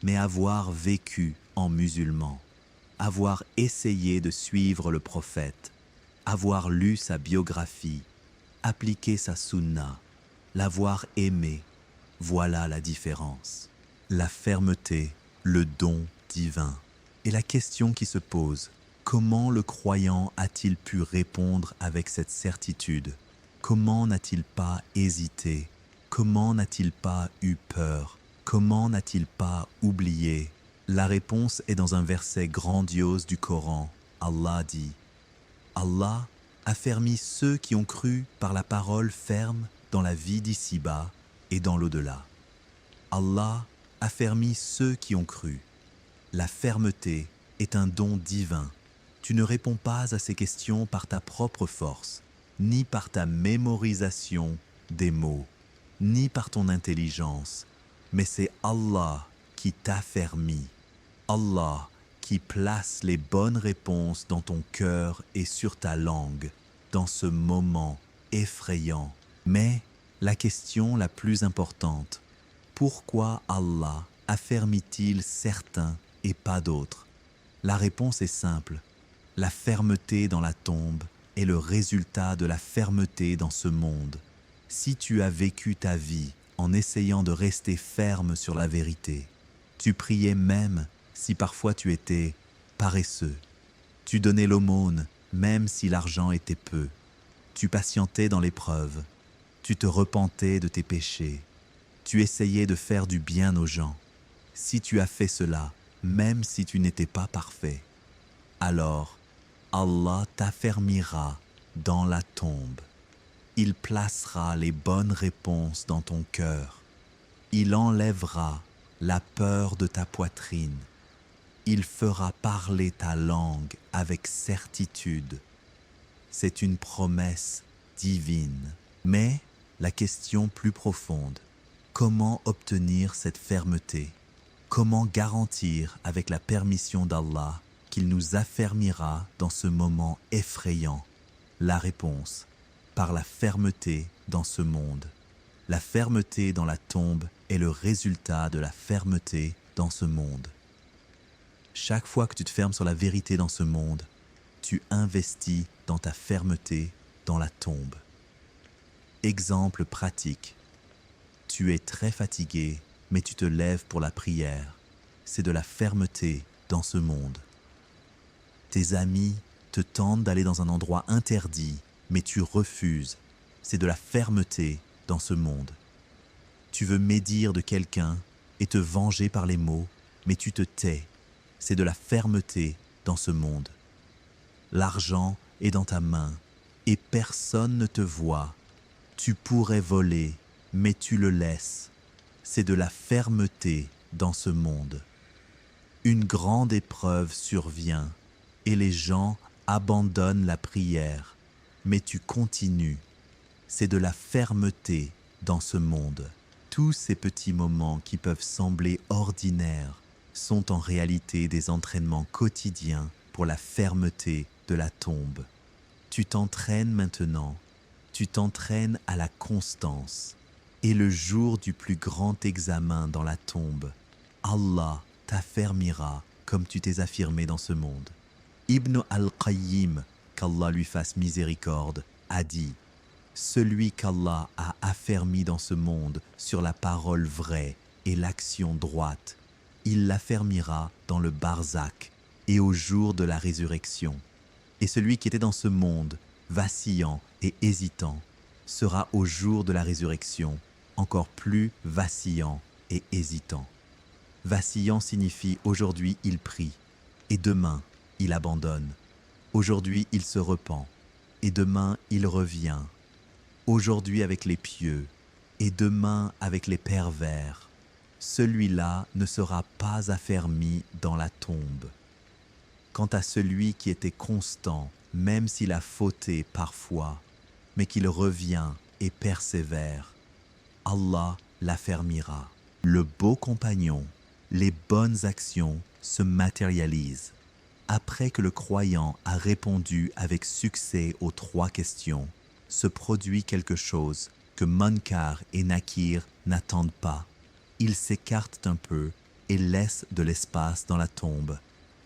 mais avoir vécu en musulman, avoir essayé de suivre le prophète, avoir lu sa biographie, appliquer sa sunna, l'avoir aimé, voilà la différence. La fermeté, le don divin. Et la question qui se pose, comment le croyant a-t-il pu répondre avec cette certitude? Comment n'a-t-il pas hésité? Comment n'a-t-il pas eu peur? Comment n'a-t-il pas oublié? La réponse est dans un verset grandiose du Coran. Allah dit « Allah affermit ceux qui ont cru par la parole ferme dans la vie d'ici-bas et dans l'au-delà. Allah affermit ceux qui ont cru. La fermeté est un don divin. Tu ne réponds pas à ces questions par ta propre force, ni par ta mémorisation des mots, ni par ton intelligence, mais c'est Allah qui t'affermit. Allah qui place les bonnes réponses dans ton cœur et sur ta langue, dans ce moment effrayant. Mais la question la plus importante, pourquoi Allah affermit-il certains et pas d'autres? La réponse est simple. La fermeté dans la tombe est le résultat de la fermeté dans ce monde. Si tu as vécu ta vie en essayant de rester ferme sur la vérité, tu priais même si parfois tu étais paresseux. Tu donnais l'aumône même si l'argent était peu. Tu patientais dans l'épreuve. Tu te repentais de tes péchés. Tu essayais de faire du bien aux gens. Si tu as fait cela, même si tu n'étais pas parfait, alors Allah t'affermira dans la tombe. Il placera les bonnes réponses dans ton cœur. Il enlèvera la peur de ta poitrine. Il fera parler ta langue avec certitude. C'est une promesse divine. Mais la question plus profonde, comment obtenir cette fermeté? Comment garantir avec la permission d'Allah qu'il nous affermira dans ce moment effrayant? La réponse, par la fermeté dans ce monde. La fermeté dans la tombe est le résultat de la fermeté dans ce monde. Chaque fois que tu te fermes sur la vérité dans ce monde, tu investis dans ta fermeté dans la tombe. Exemple pratique. Tu es très fatigué, mais tu te lèves pour la prière. C'est de la fermeté dans ce monde. Tes amis te tentent d'aller dans un endroit interdit, mais tu refuses. C'est de la fermeté dans ce monde. Tu veux médire de quelqu'un et te venger par les mots, mais tu te tais. C'est de la fermeté dans ce monde. L'argent est dans ta main et personne ne te voit. Tu pourrais voler, mais tu le laisses. C'est de la fermeté dans ce monde. Une grande épreuve survient et les gens abandonnent la prière, mais tu continues. C'est de la fermeté dans ce monde. Tous ces petits moments qui peuvent sembler ordinaires sont en réalité des entraînements quotidiens pour la fermeté de la tombe. Tu t'entraînes maintenant, tu t'entraînes à la constance. Et le jour du plus grand examen dans la tombe, Allah t'affermira comme tu t'es affirmé dans ce monde. Ibn al-Qayyim, qu'Allah lui fasse miséricorde, a dit « Celui qu'Allah a affermi dans ce monde sur la parole vraie et l'action droite, il l'affermira dans le barzakh et au jour de la résurrection. Et celui qui était dans ce monde, vacillant et hésitant, sera au jour de la résurrection encore plus vacillant et hésitant. » Vacillant signifie aujourd'hui il prie et demain il abandonne. Aujourd'hui il se repent et demain il revient. Aujourd'hui avec les pieux et demain avec les pervers. Celui-là ne sera pas affermi dans la tombe. Quant à celui qui était constant, même s'il a fauté parfois, mais qu'il revient et persévère, Allah l'affermira. Le beau compagnon, les bonnes actions se matérialisent. Après que le croyant a répondu avec succès aux 3 questions, se produit quelque chose que Munkar et Nakir n'attendent pas. Ils s'écartent un peu et laissent de l'espace dans la tombe.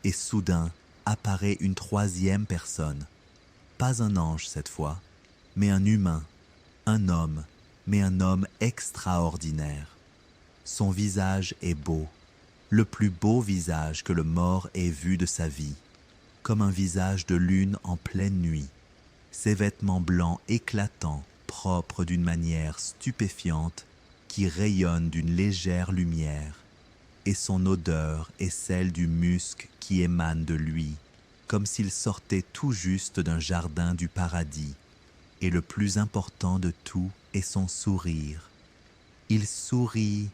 Et soudain apparaît une 3e personne. Pas un ange cette fois, mais un humain, un homme, mais un homme extraordinaire. Son visage est beau, le plus beau visage que le mort ait vu de sa vie, comme un visage de lune en pleine nuit. Ses vêtements blancs éclatants, propres d'une manière stupéfiante, qui rayonnent d'une légère lumière, et son odeur est celle du musc qui émane de lui, comme s'il sortait tout juste d'un jardin du paradis. Et le plus important de tout est son sourire. Il sourit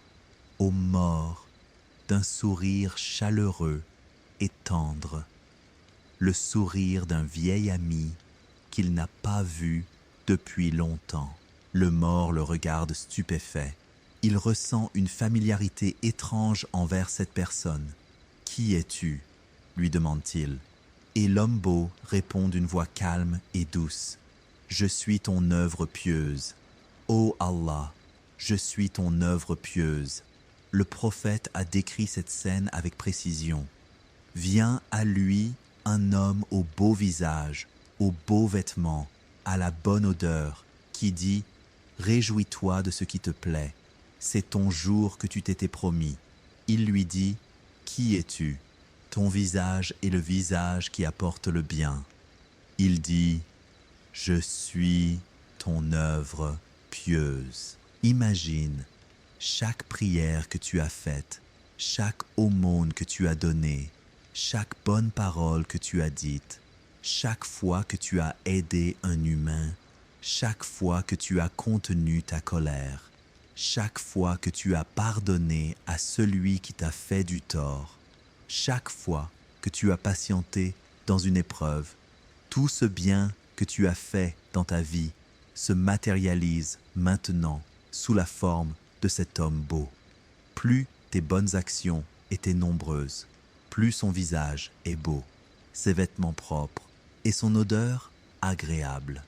aux morts d'un sourire chaleureux et tendre, le sourire d'un vieil ami qu'il n'a pas vu depuis longtemps. Le mort le regarde stupéfait. Il ressent une familiarité étrange envers cette personne. « Qui es-tu » lui demande-t-il. Et l'homme beau répond d'une voix calme et douce. « Je suis ton œuvre pieuse. Ô Allah, je suis ton œuvre pieuse. » Le prophète a décrit cette scène avec précision. Vient à lui un homme au beau visage, aux beaux vêtements, à la bonne odeur, qui dit « Réjouis-toi de ce qui te plaît. C'est ton jour que tu t'étais promis. » Il lui dit « Qui es-tu ? Ton visage est le visage qui apporte le bien. » Il dit « Je suis ton œuvre pieuse. » Imagine chaque prière que tu as faite, chaque aumône que tu as donnée, chaque bonne parole que tu as dite, chaque fois que tu as aidé un humain, chaque fois que tu as contenu ta colère, chaque fois que tu as pardonné à celui qui t'a fait du tort, chaque fois que tu as patienté dans une épreuve, tout ce bien que tu as fait dans ta vie se matérialise maintenant sous la forme de cet homme beau. Plus tes bonnes actions étaient nombreuses, plus son visage est beau, ses vêtements propres et son odeur agréable.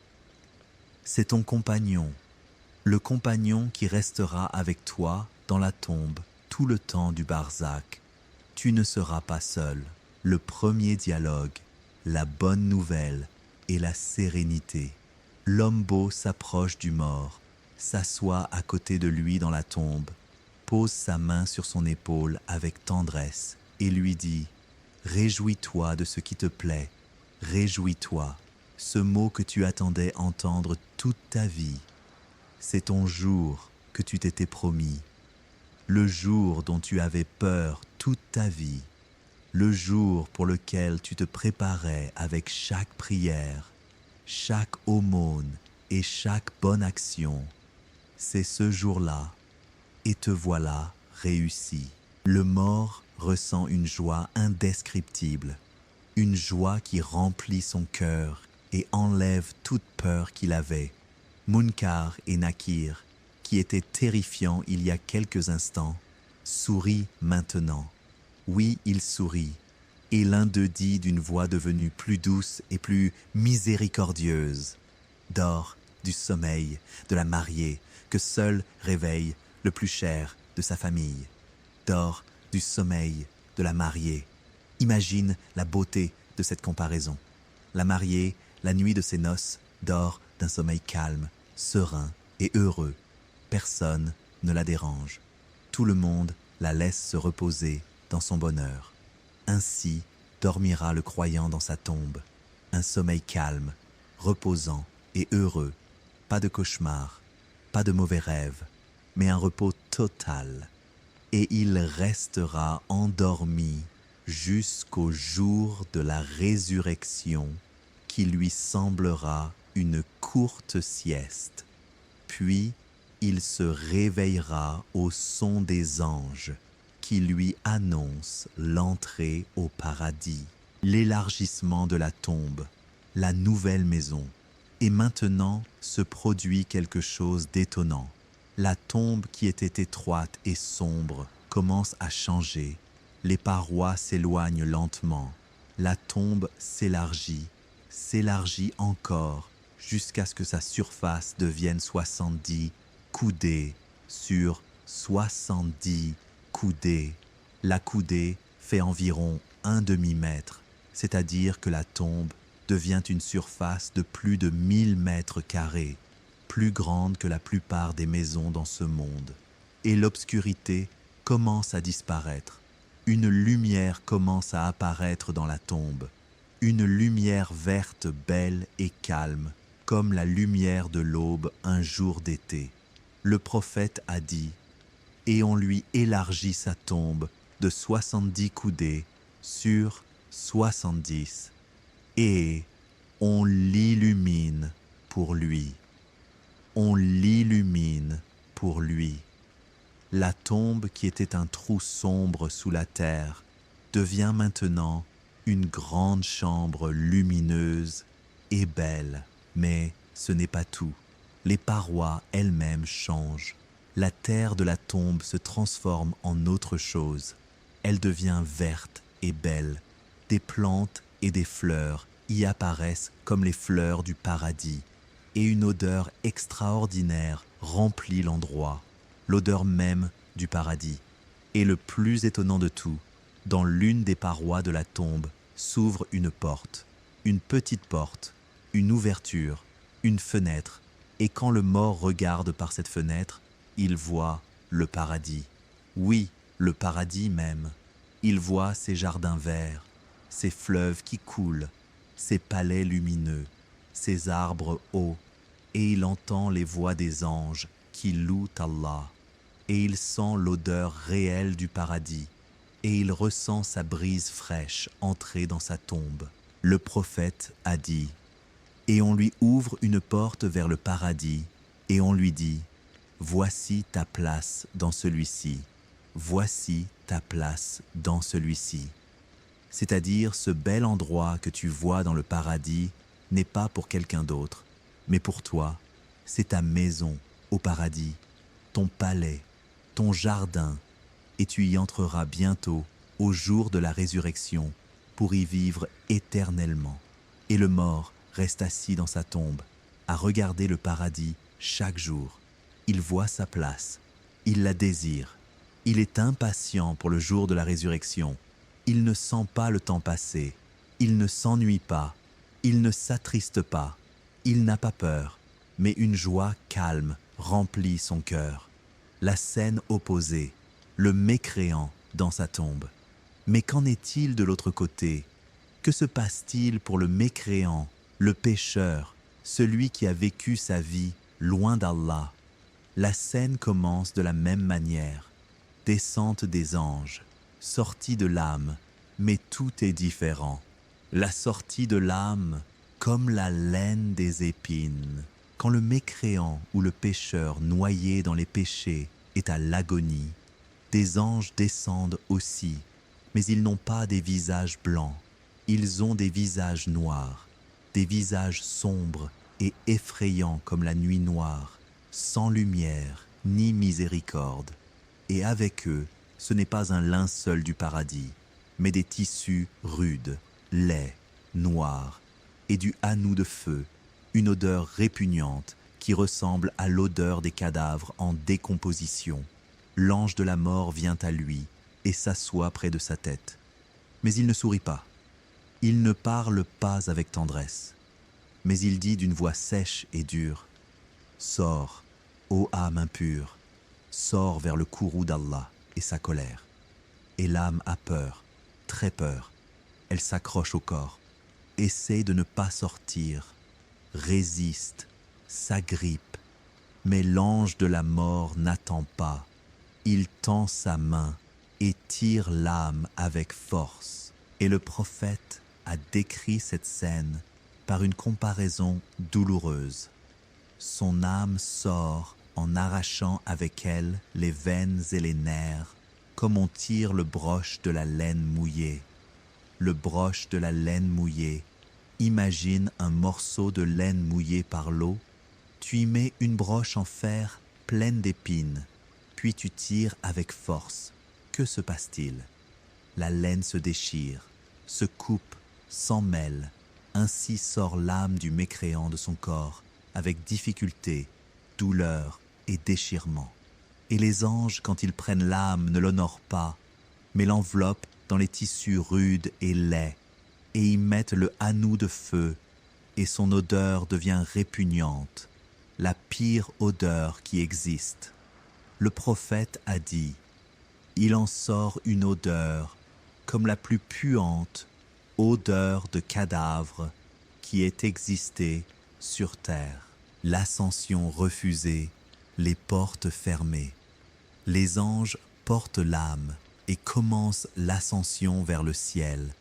C'est ton compagnon, le compagnon qui restera avec toi dans la tombe tout le temps du barzakh. Tu ne seras pas seul. Le premier dialogue, la bonne nouvelle et la sérénité. L'homme beau s'approche du mort, s'assoit à côté de lui dans la tombe, pose sa main sur son épaule avec tendresse et lui dit « Réjouis-toi de ce qui te plaît, réjouis-toi, ce mot que tu attendais entendre toute ta vie. C'est ton jour que tu t'étais promis, le jour dont tu avais peur toute ta vie, le jour pour lequel tu te préparais avec chaque prière, chaque aumône et chaque bonne action. C'est ce jour-là, et te voilà réussi. » Le mort ressent une joie indescriptible, une joie qui remplit son cœur et enlève toute peur qu'il avait. Munkar et Nakir, qui étaient terrifiants il y a quelques instants, sourient maintenant. Oui, ils sourient, et l'un d'eux dit d'une voix devenue plus douce et plus miséricordieuse. « Dors du sommeil de la mariée que seul réveille le plus cher de sa famille. Dors du sommeil de la mariée. Imagine la beauté de cette comparaison. La mariée, la nuit de ses noces, dort d'un sommeil calme, serein et heureux. Personne ne la dérange. Tout le monde la laisse se reposer dans son bonheur. Ainsi dormira le croyant dans sa tombe. Un sommeil calme, reposant et heureux. Pas de cauchemar, pas de mauvais rêves, mais un repos total. Et il restera endormi jusqu'au jour de la résurrection qui lui semblera une courte sieste. Puis il se réveillera au son des anges qui lui annoncent l'entrée au paradis, l'élargissement de la tombe, la nouvelle maison. Et maintenant se produit quelque chose d'étonnant. La tombe qui était étroite et sombre commence à changer. Les parois s'éloignent lentement. La tombe s'élargit encore, jusqu'à ce que sa surface devienne 70 coudées sur 70 coudées. La coudée fait environ un demi-mètre, c'est-à-dire que la tombe devient une surface de plus de 1000 mètres carrés, plus grande que la plupart des maisons dans ce monde. Et l'obscurité commence à disparaître. Une lumière commence à apparaître dans la tombe. Une lumière verte belle et calme, comme la lumière de l'aube un jour d'été. Le prophète a dit « Et on lui élargit sa tombe de 70 coudées sur 70. Et on l'illumine pour lui. » On l'illumine pour lui. La tombe qui était un trou sombre sous la terre devient maintenant une grande chambre lumineuse et belle. Mais ce n'est pas tout. Les parois elles-mêmes changent. La terre de la tombe se transforme en autre chose. Elle devient verte et belle. Des plantes et des fleurs y apparaissent comme les fleurs du paradis. Et une odeur extraordinaire remplit l'endroit, l'odeur même du paradis. Et le plus étonnant de tout, dans l'une des parois de la tombe s'ouvre une porte, une petite porte, une ouverture, une fenêtre. Et quand le mort regarde par cette fenêtre, il voit le paradis. Oui, le paradis même. Il voit ses jardins verts, ses fleuves qui coulent, ses palais lumineux, ses arbres hauts. Et il entend les voix des anges qui louent Allah. Et il sent l'odeur réelle du paradis. Et il ressent sa brise fraîche entrer dans sa tombe. Le prophète a dit « Et on lui ouvre une porte vers le paradis, et on lui dit « Voici ta place dans celui-ci. Voici ta place dans celui-ci. » C'est-à-dire, ce bel endroit que tu vois dans le paradis n'est pas pour quelqu'un d'autre. Mais pour toi, c'est ta maison au paradis, ton palais, ton jardin, et tu y entreras bientôt au jour de la résurrection pour y vivre éternellement. Et le mort reste assis dans sa tombe, à regarder le paradis chaque jour. Il voit sa place, il la désire, il est impatient pour le jour de la résurrection. Il ne sent pas le temps passer, il ne s'ennuie pas, il ne s'attriste pas. Il n'a pas peur, mais une joie calme remplit son cœur. La scène opposée, le mécréant dans sa tombe. Mais qu'en est-il de l'autre côté? Que se passe-t-il pour le mécréant, le pécheur, celui qui a vécu sa vie loin d'Allah? La scène commence de la même manière. Descente des anges, sortie de l'âme, mais tout est différent. La sortie de l'âme, comme la laine des épines. Quand le mécréant ou le pécheur noyé dans les péchés est à l'agonie, des anges descendent aussi, mais ils n'ont pas des visages blancs, ils ont des visages noirs, des visages sombres et effrayants comme la nuit noire, sans lumière ni miséricorde. Et avec eux, ce n'est pas un linceul du paradis, mais des tissus rudes, laids, noirs, et du hanou de feu, une odeur répugnante qui ressemble à l'odeur des cadavres en décomposition. L'ange de la mort vient à lui et s'assoit près de sa tête. Mais il ne sourit pas. Il ne parle pas avec tendresse, mais il dit d'une voix sèche et dure, « Sors, ô âme impure, sors vers le courroux d'Allah et sa colère. » Et l'âme a peur, très peur. Elle s'accroche au corps, essaie de ne pas sortir, résiste, s'agrippe. Mais l'ange de la mort n'attend pas. Il tend sa main et tire l'âme avec force. Et le prophète a décrit cette scène par une comparaison douloureuse. Son âme sort en arrachant avec elle les veines et les nerfs, comme on tire le broche de la laine mouillée. Le broche de la laine mouillée, imagine un morceau de laine mouillée par l'eau. Tu y mets une broche en fer pleine d'épines, puis tu tires avec force. Que se passe-t-il? La laine se déchire, se coupe, s'en mêle. Ainsi sort l'âme du mécréant de son corps, avec difficulté, douleur et déchirement. Et les anges, quand ils prennent l'âme, ne l'honorent pas, mais l'enveloppent dans les tissus rudes et laids, et y mettent le hanou de feu, et son odeur devient répugnante, la pire odeur qui existe. Le prophète a dit, « Il en sort une odeur, comme la plus puante, odeur de cadavre qui ait existé sur terre. » L'ascension refusée, les portes fermées. Les anges portent l'âme et commencent l'ascension vers le ciel.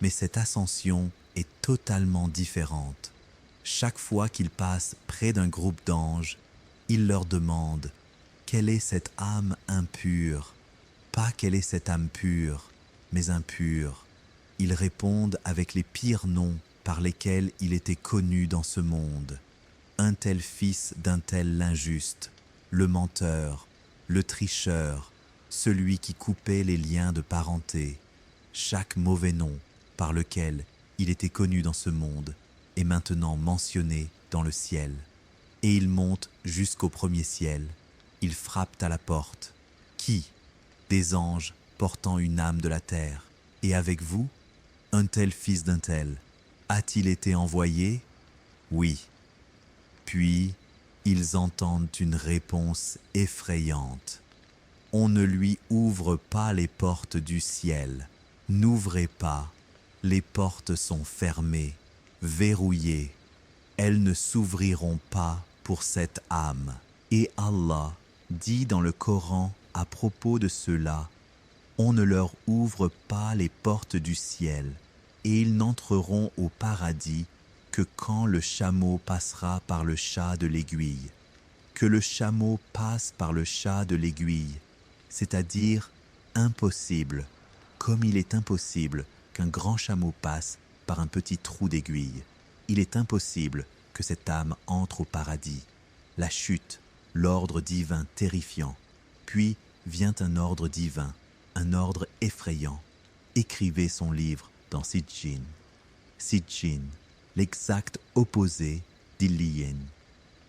Mais cette ascension est totalement différente. Chaque fois qu'ils passent près d'un groupe d'anges, ils leur demandent « Quelle est cette âme impure ?» Pas « Quelle est cette âme pure ?» mais impure. Ils répondent avec les pires noms par lesquels il était connu dans ce monde. Un tel fils d'un tel l'injuste, le menteur, le tricheur, celui qui coupait les liens de parenté. Chaque mauvais nom par lequel il était connu dans ce monde est maintenant mentionné dans le ciel. Et ils montent jusqu'au premier ciel. Ils frappent à la porte. Qui? Des anges portant une âme de la terre. Et avec vous, un tel fils d'un tel. A-t-il été envoyé? Oui. Puis, ils entendent une réponse effrayante. On ne lui ouvre pas les portes du ciel. N'ouvrez pas. Les portes sont fermées, verrouillées. Elles ne s'ouvriront pas pour cette âme. Et Allah dit dans le Coran à propos de ceux-là, on ne leur ouvre pas les portes du ciel, et ils n'entreront au paradis que quand le chameau passera par le chat de l'aiguille. Que le chameau passe par le chat de l'aiguille, c'est-à-dire impossible, comme il est impossible qu'un grand chameau passe par un petit trou d'aiguille. Il est impossible que cette âme entre au paradis. La chute, l'ordre divin terrifiant. Puis vient un ordre divin, un ordre effrayant. Écrivez son livre dans Sijjin. Sijjin, l'exact opposé d'Illiyin.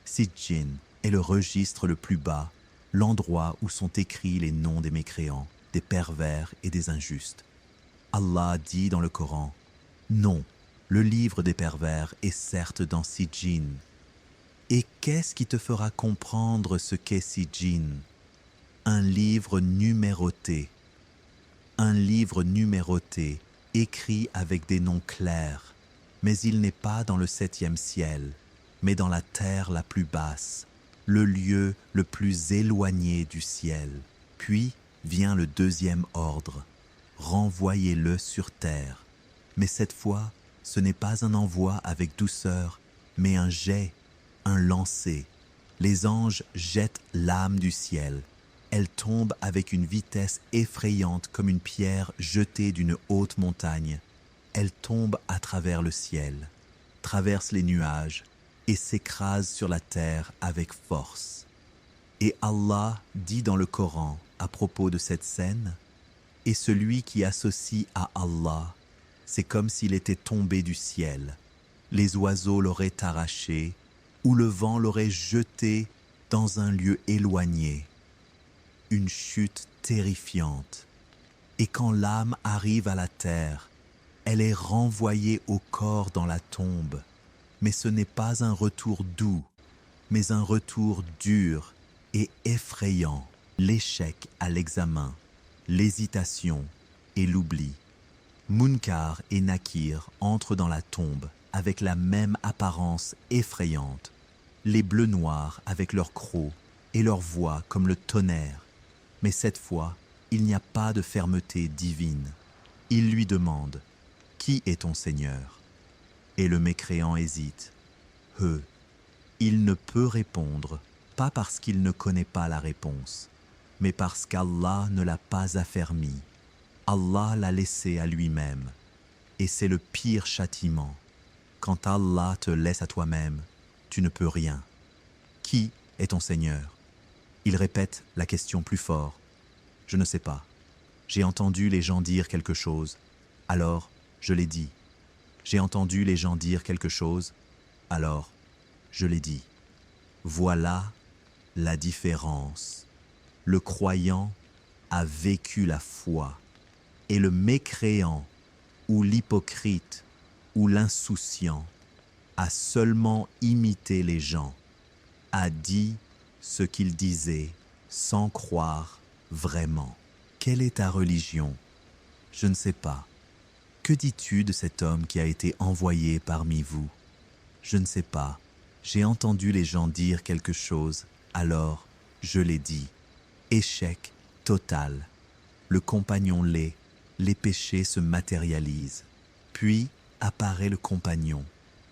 Sijjin est le registre le plus bas, l'endroit où sont écrits les noms des mécréants, des pervers et des injustes. Allah dit dans le Coran, « Non, le livre des pervers est certes dans Sijjin. » Et qu'est-ce qui te fera comprendre ce qu'est Sijjin? Un livre numéroté. Un livre numéroté, écrit avec des noms clairs, mais il n'est pas dans le 7e ciel, mais dans la terre la plus basse, le lieu le plus éloigné du ciel. Puis vient le 2e ordre. Renvoyez-le sur terre. Mais cette fois, ce n'est pas un envoi avec douceur, mais un jet, un lancer. Les anges jettent l'âme du ciel. Elle tombe avec une vitesse effrayante comme une pierre jetée d'une haute montagne. Elle tombe à travers le ciel, traverse les nuages et s'écrase sur la terre avec force. Et Allah dit dans le Coran à propos de cette scène, « Et celui qui associe à Allah, c'est comme s'il était tombé du ciel. Les oiseaux l'auraient arraché ou le vent l'aurait jeté dans un lieu éloigné. » Une chute terrifiante. Et quand l'âme arrive à la terre, elle est renvoyée au corps dans la tombe. Mais ce n'est pas un retour doux, mais un retour dur et effrayant. L'échec à l'examen, l'hésitation et l'oubli. Munkar et Nakir entrent dans la tombe avec la même apparence effrayante, les bleus noirs avec leurs crocs et leurs voix comme le tonnerre. Mais cette fois, il n'y a pas de fermeté divine. Il lui demande « Qui est ton Seigneur ?» Et le mécréant hésite. Il ne peut répondre, pas parce qu'il ne connaît pas la réponse, mais parce qu'Allah ne l'a pas affermi. Allah l'a laissé à lui-même. Et c'est le pire châtiment. Quand Allah te laisse à toi-même, tu ne peux rien. Qui est ton Seigneur? Il répète la question plus fort. Je ne sais pas. J'ai entendu les gens dire quelque chose, alors je l'ai dit. J'ai entendu les gens dire quelque chose, alors je l'ai dit. Voilà la différence. Le croyant a vécu la foi, et le mécréant, ou l'hypocrite, ou l'insouciant, a seulement imité les gens, a dit ce qu'il disait sans croire vraiment. Quelle est ta religion? Je ne sais pas. Que dis-tu de cet homme qui a été envoyé parmi vous? Je ne sais pas. J'ai entendu les gens dire quelque chose, alors je l'ai dit. Échec total. Le compagnon l'est, les péchés se matérialisent. Puis apparaît le compagnon.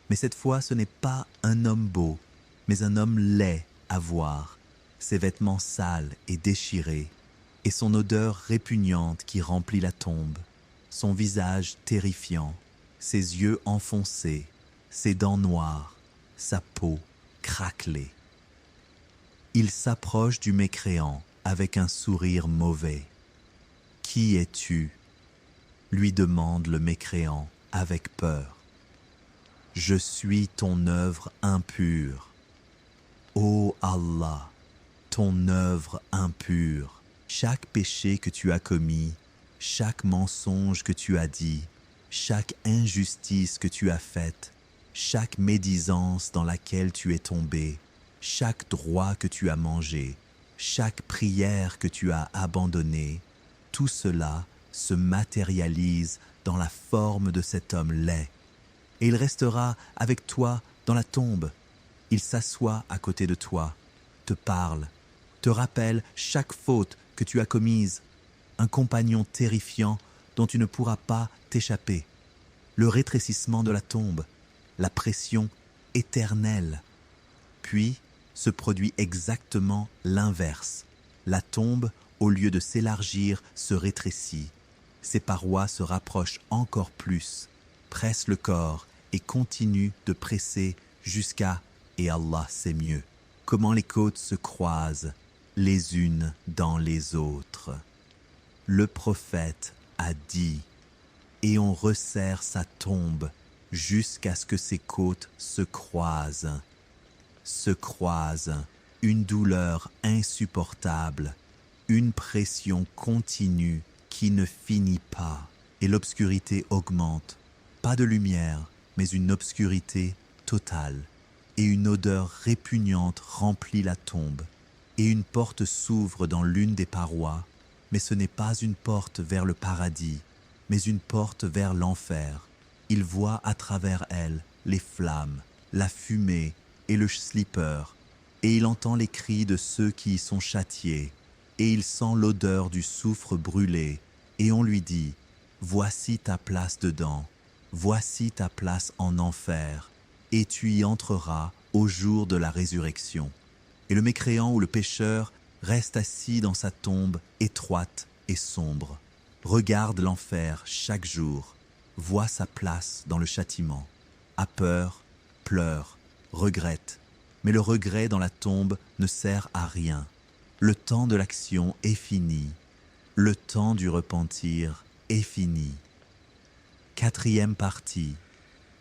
Mais cette fois, ce n'est pas un homme beau, mais un homme laid à voir, ses vêtements sales et déchirés, et son odeur répugnante qui remplit la tombe, son visage terrifiant, ses yeux enfoncés, ses dents noires, sa peau craquelée. Il s'approche du mécréant avec un sourire mauvais. « Qui es-tu » lui demande le mécréant avec peur. « Je suis ton œuvre impure. » Ô Allah, ton œuvre impure, chaque péché que tu as commis, chaque mensonge que tu as dit, chaque injustice que tu as faite, chaque médisance dans laquelle tu es tombé, chaque droit que tu as mangé, chaque prière que tu as abandonnée, tout cela se matérialise dans la forme de cet homme laid. Et il restera avec toi dans la tombe. Il s'assoit à côté de toi, te parle, te rappelle chaque faute que tu as commise, un compagnon terrifiant dont tu ne pourras pas t'échapper, le rétrécissement de la tombe, la pression éternelle. Puis se produit exactement l'inverse. La tombe, au lieu de s'élargir, se rétrécit. Ses parois se rapprochent encore plus, pressent le corps et continuent de presser jusqu'à, et Allah sait mieux, comment les côtes se croisent les unes dans les autres. Le prophète a dit, et on resserre sa tombe jusqu'à ce que ses côtes se croisent, une douleur insupportable, une pression continue qui ne finit pas, et l'obscurité augmente, pas de lumière, mais une obscurité totale, et une odeur répugnante remplit la tombe, et une porte s'ouvre dans l'une des parois, mais ce n'est pas une porte vers le paradis, mais une porte vers l'enfer. Il voit à travers elle les flammes, la fumée et le slipper, et il entend les cris de ceux qui y sont châtiés, et il sent l'odeur du soufre brûlé, et on lui dit « Voici ta place dedans, voici ta place en enfer, et tu y entreras au jour de la résurrection. » Et le mécréant ou le pécheur reste assis dans sa tombe étroite et sombre, regarde l'enfer chaque jour, voit sa place dans le châtiment, a peur, pleure, regrette, mais le regret dans la tombe ne sert à rien. Le temps de l'action est fini, le temps du repentir est fini. Quatrième partie,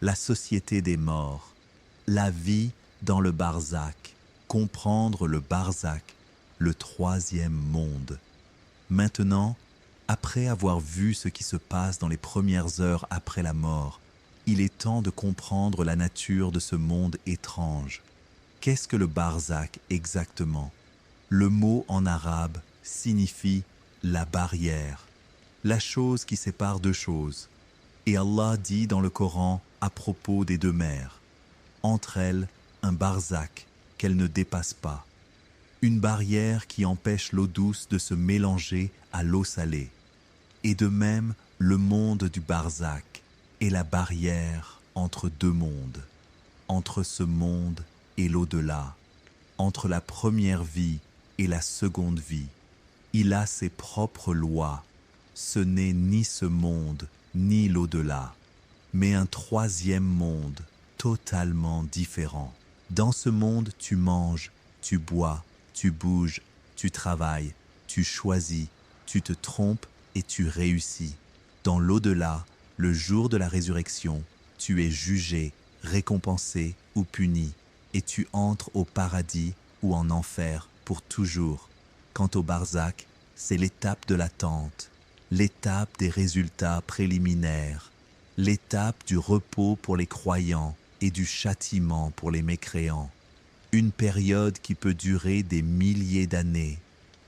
la société des morts, la vie dans le barzakh, comprendre le barzakh, le troisième monde. Maintenant, Après avoir vu ce qui se passe dans les premières heures après la mort, il est temps de comprendre la nature de ce monde étrange. Qu'est-ce que le barzakh exactement? Le mot en arabe signifie la barrière, la chose qui sépare deux choses. Et Allah dit dans le Coran à propos des deux mers, entre elles, un barzakh qu'elles ne dépassent pas, une barrière qui empêche l'eau douce de se mélanger à l'eau salée. Et de même, le monde du barzakh est la barrière entre deux mondes, entre ce monde et l'au-delà, entre la première vie et la seconde vie. Il a ses propres lois. Ce n'est ni ce monde, ni l'au-delà, mais un troisième monde totalement différent. Dans ce monde, tu manges, tu bois, tu bouges, tu travailles, tu choisis, tu te trompes et tu réussis. Dans l'au-delà, le jour de la résurrection, tu es jugé, récompensé ou puni, et tu entres au paradis ou en enfer pour toujours. Quant au barzakh, c'est l'étape de l'attente, l'étape des résultats préliminaires, l'étape du repos pour les croyants et du châtiment pour les mécréants. Une période qui peut durer des milliers d'années,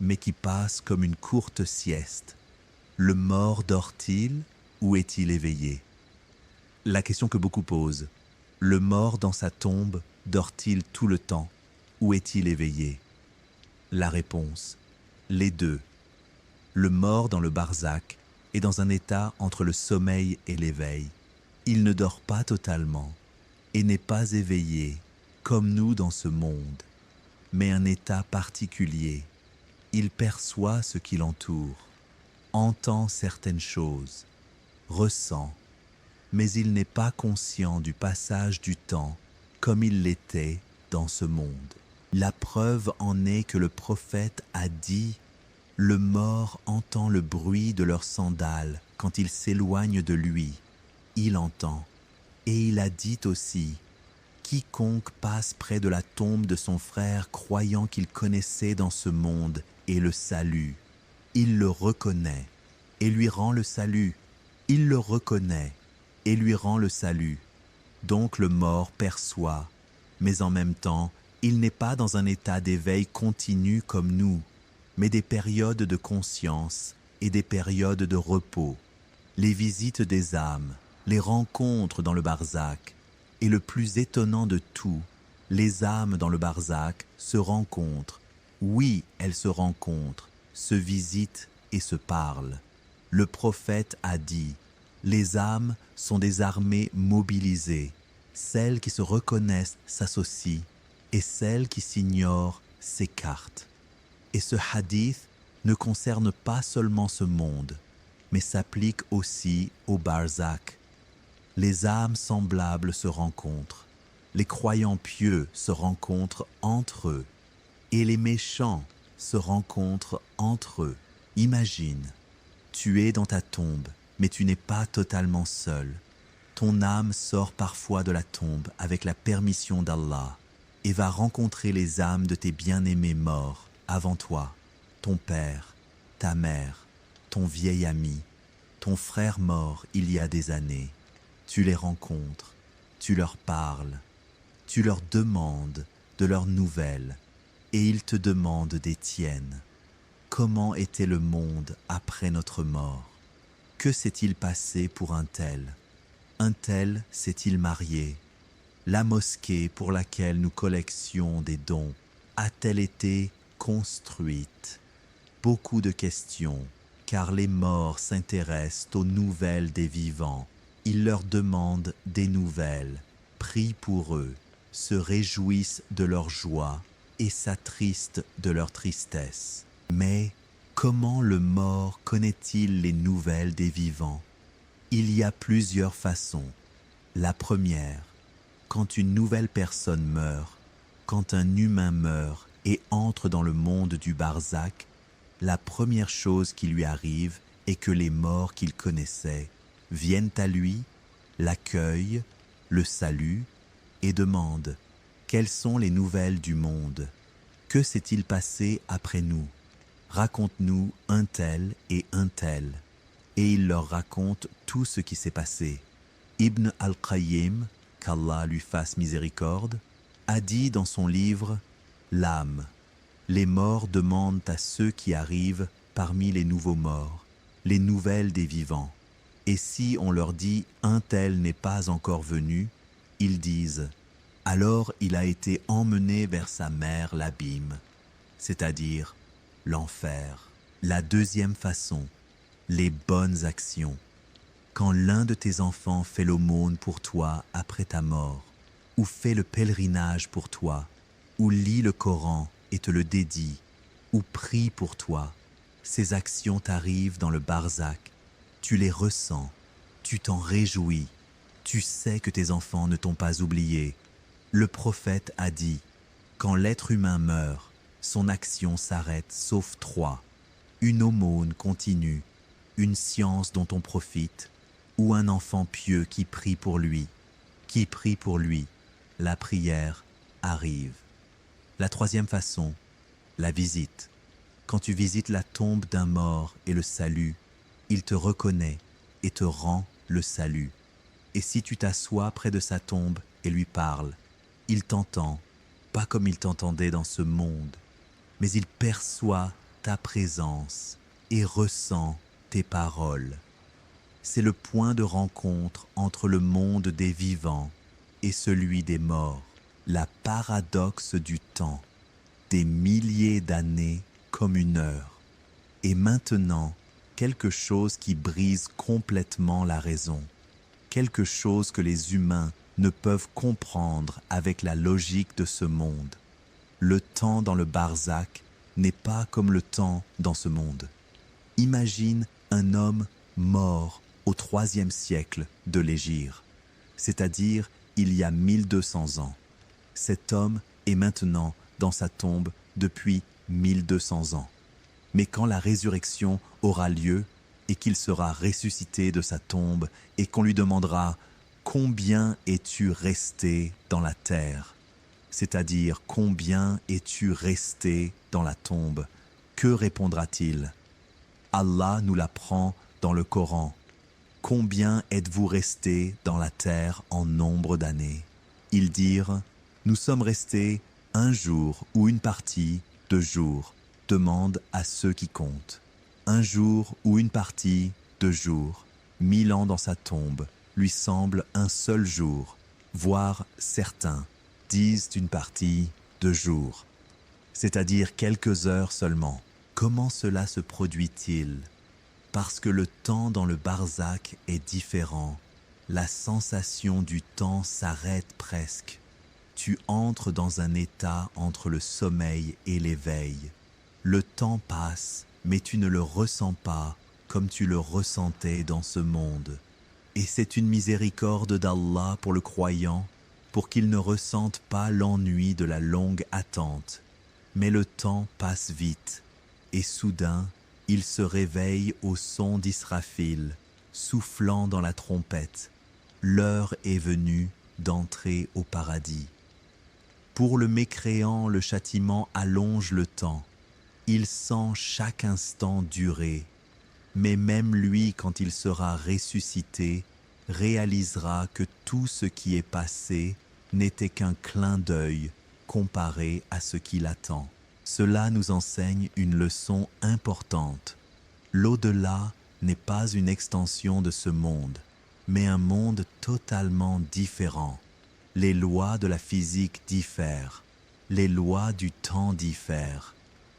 mais qui passe comme une courte sieste. Le mort dort-il ou est-il éveillé? La question que beaucoup posent, le mort dans sa tombe dort-il tout le temps ou est-il éveillé? La réponse, les deux. Le mort dans le barzakh est dans un état entre le sommeil et l'éveil. Il ne dort pas totalement et n'est pas éveillé comme nous dans ce monde, mais un état particulier. Il perçoit ce qui l'entoure, entend certaines choses, ressent, mais il n'est pas conscient du passage du temps comme il l'était dans ce monde. La preuve en est que le prophète a dit « Le mort entend le bruit de leurs sandales quand ils s'éloignent de lui. Il entend. » Et il a dit aussi « Quiconque passe près de la tombe de son frère croyant qu'il connaissait dans ce monde et le salue, il le reconnaît et lui rend le salut. Il le reconnaît et lui rend le salut. Donc le mort perçoit, mais en même temps, il n'est pas dans un état d'éveil continu comme nous, mais des périodes de conscience et des périodes de repos. Les visites des âmes, les rencontres dans le barzakh, et le plus étonnant de tout, les âmes dans le barzakh se rencontrent. Oui, elles se rencontrent, se visitent et se parlent. Le prophète a dit, les âmes sont des armées mobilisées. Celles qui se reconnaissent s'associent et celles qui s'ignorent s'écartent. Et ce hadith ne concerne pas seulement ce monde, mais s'applique aussi au barzakh. Les âmes semblables se rencontrent, les croyants pieux se rencontrent entre eux, et les méchants se rencontrent entre eux. Imagine, tu es dans ta tombe, mais tu n'es pas totalement seul. Ton âme sort parfois de la tombe avec la permission d'Allah et va rencontrer les âmes de tes bien-aimés morts avant toi, ton père, ta mère, ton vieil ami, ton frère mort il y a des années. Tu les rencontres, tu leur parles, tu leur demandes de leurs nouvelles et ils te demandent des tiennes. Comment était le monde après notre mort? Que s'est-il passé pour un tel? Un tel s'est-il marié? La mosquée pour laquelle nous collections des dons a-t-elle été construite? Beaucoup de questions, car les morts s'intéressent aux nouvelles des vivants. Ils leur demandent des nouvelles, prient pour eux, se réjouissent de leur joie et s'attristent de leur tristesse. Mais comment le mort connaît-il les nouvelles des vivants? Il y a plusieurs façons. La première, quand une nouvelle personne meurt, quand un humain meurt et entre dans le monde du barzakh, la première chose qui lui arrive est que les morts qu'il connaissait viennent à lui, l'accueillent, le saluent et demandent « Quelles sont les nouvelles du monde? Que s'est-il passé après nous ?» raconte-nous un tel. Et il leur raconte tout ce qui s'est passé. Ibn al-Qayyim, qu'Allah lui fasse miséricorde, a dit dans son livre « L'âme ». Les morts demandent à ceux qui arrivent parmi les nouveaux morts, les nouvelles des vivants. Et si on leur dit « un tel n'est pas encore venu », ils disent « alors il a été emmené vers sa mère l'abîme », c'est-à-dire l'enfer. La deuxième façon, les bonnes actions. Quand l'un de tes enfants fait l'aumône pour toi après ta mort, ou fait le pèlerinage pour toi, ou lit le Coran et te le dédie, ou prie pour toi, ces actions t'arrivent dans le barzakh, tu les ressens, tu t'en réjouis, tu sais que tes enfants ne t'ont pas oublié. Le prophète a dit, quand l'être humain meurt, son action s'arrête sauf trois, une aumône continue, une science dont on profite, ou un enfant pieux qui prie pour lui. Qui prie pour lui, la prière arrive. La troisième façon, la visite. Quand tu visites la tombe d'un mort et le salues, il te reconnaît et te rend le salut. Et si tu t'assois près de sa tombe et lui parles, il t'entend, pas comme il t'entendait dans ce monde, mais il perçoit ta présence et ressent tes paroles. C'est le point de rencontre entre le monde des vivants et celui des morts, la paradoxe du temps, des milliers d'années comme une heure. Et maintenant, quelque chose qui brise complètement la raison, quelque chose que les humains ne peuvent comprendre avec la logique de ce monde. Le temps dans le barzakh n'est pas comme le temps dans ce monde. Imagine un homme mort au IIIe siècle de l'Hégire, c'est-à-dire il y a 1200 ans. Cet homme est maintenant dans sa tombe depuis 1200 ans. Mais quand la résurrection aura lieu et qu'il sera ressuscité de sa tombe et qu'on lui demandera « Combien es-tu resté dans la terre ?» c'est-à-dire « Combien es-tu resté dans la tombe ?» Que répondra-t-il? Allah nous l'apprend dans le Coran. « Combien êtes-vous restés dans la terre en nombre d'années ?» Ils dirent « Nous sommes restés un jour ou une partie de jours. » Demande à ceux qui comptent. Un jour ou une partie de jours, 1000 ans dans sa tombe, lui semble un seul jour, voire certains disent une partie de jours, c'est-à-dire quelques heures seulement. Comment cela se produit-il? Parce que le temps dans le barzakh est différent. La sensation du temps s'arrête presque. Tu entres dans un état entre le sommeil et l'éveil. Le temps passe, mais tu ne le ressens pas comme tu le ressentais dans ce monde. Et c'est une miséricorde d'Allah pour le croyant, pour qu'il ne ressente pas l'ennui de la longue attente. Mais le temps passe vite, et soudain, il se réveille au son d'Israfil, soufflant dans la trompette. L'heure est venue d'entrer au paradis. Pour le mécréant, le châtiment allonge le temps. Il sent chaque instant durer, mais même lui, quand il sera ressuscité, réalisera que tout ce qui est passé n'était qu'un clin d'œil comparé à ce qui l'attend. Cela nous enseigne une leçon importante. L'au-delà n'est pas une extension de ce monde, mais un monde totalement différent. Les lois de la physique diffèrent, les lois du temps diffèrent.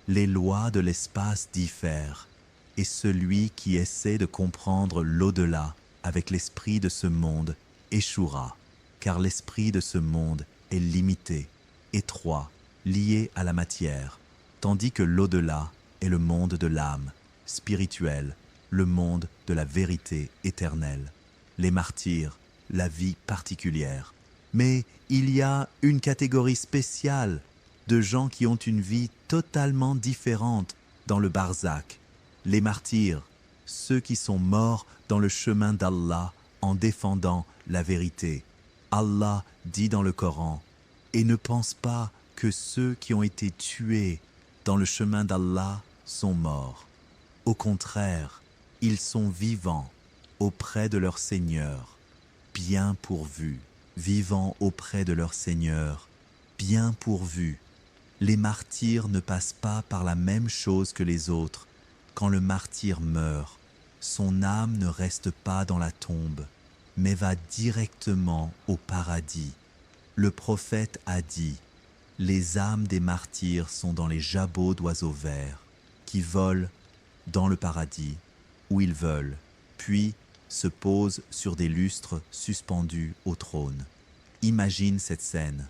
Les lois de l'espace diffèrent, et celui qui essaie de comprendre l'au-delà avec l'esprit de ce monde échouera, car l'esprit de ce monde est limité, étroit, lié à la matière, tandis que l'au-delà est le monde de l'âme, spirituel, le monde de la vérité éternelle. Les martyrs, la vie particulière. Mais il y a une catégorie spéciale de gens qui ont une vie totalement différente dans le barzakh. Les martyrs, ceux qui sont morts dans le chemin d'Allah en défendant la vérité. Allah dit dans le Coran, « Et ne pense pas que ceux qui ont été tués dans le chemin d'Allah sont morts. Au contraire, ils sont vivants auprès de leur Seigneur, bien pourvus, vivant auprès de leur Seigneur, bien pourvus. Les martyrs ne passent pas par la même chose que les autres. Quand le martyr meurt, son âme ne reste pas dans la tombe, mais va directement au paradis. Le prophète a dit, « Les âmes des martyrs sont dans les jabots d'oiseaux verts, qui volent dans le paradis, où ils veulent, puis se posent sur des lustres suspendus au trône. » Imagine cette scène.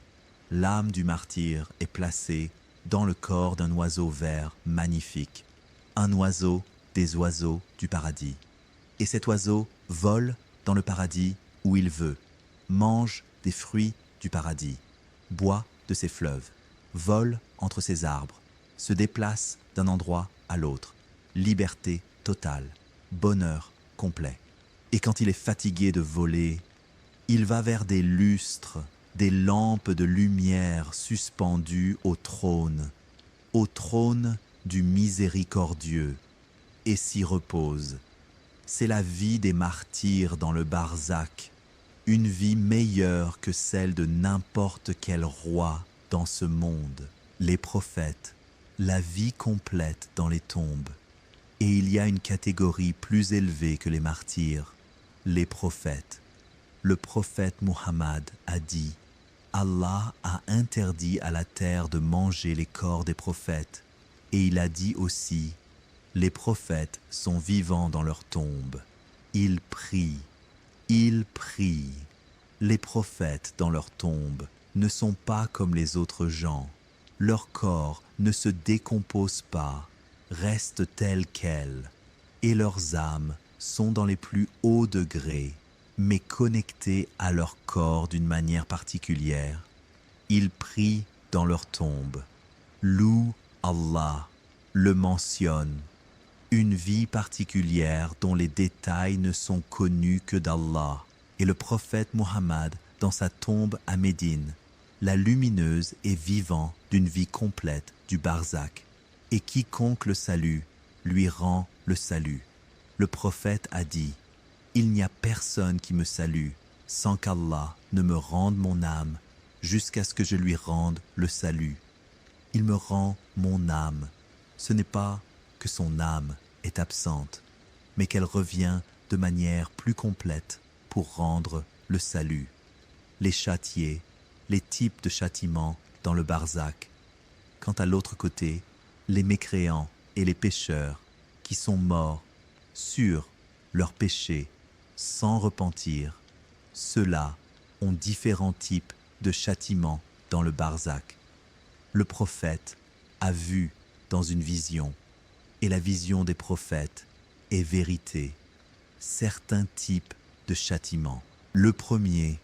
L'âme du martyr est placée dans le corps d'un oiseau vert magnifique, un oiseau des oiseaux du paradis. Et cet oiseau vole dans le paradis où il veut, mange des fruits du paradis, boit de ses fleuves, vole entre ses arbres, se déplace d'un endroit à l'autre, liberté totale, bonheur complet. Et quand il est fatigué de voler, il va vers des lustres, des lampes de lumière suspendues au trône du miséricordieux, et s'y repose. C'est la vie des martyrs dans le barzakh, une vie meilleure que celle de n'importe quel roi dans ce monde. Les prophètes, la vie complète dans les tombes. Et il y a une catégorie plus élevée que les martyrs, les prophètes. Le prophète Muhammad a dit, Allah a interdit à la terre de manger les corps des prophètes. Et il a dit aussi, les prophètes sont vivants dans leur tombe. Ils prient. Les prophètes dans leur tombe ne sont pas comme les autres gens. Leur corps ne se décompose pas, restent tels quels. Et leurs âmes sont dans les plus hauts degrés, mais connectées à leur corps d'une manière particulière. Ils prient dans leur tombe, louent Allah, le mentionnent. Une vie particulière dont les détails ne sont connus que d'Allah. Et le prophète Muhammad, dans sa tombe à Médine, la lumineuse et vivant d'une vie complète du barzakh. Et quiconque le salue, lui rend le salut. Le prophète a dit, « Il n'y a personne qui me salue sans qu'Allah ne me rende mon âme jusqu'à ce que je lui rende le salut. Il me rend mon âme. Ce n'est pas que son âme est absente, mais qu'elle revient de manière plus complète pour rendre le salut. » Les châtiés, les types de châtiments dans le barzakh. Quant à l'autre côté, les mécréants et les pécheurs qui sont morts sur leurs péchés sans repentir, ceux-là ont différents types de châtiments dans le barzakh. Le prophète a vu dans une vision, et la vision des prophètes est vérité, certains types de châtiments. Le premier,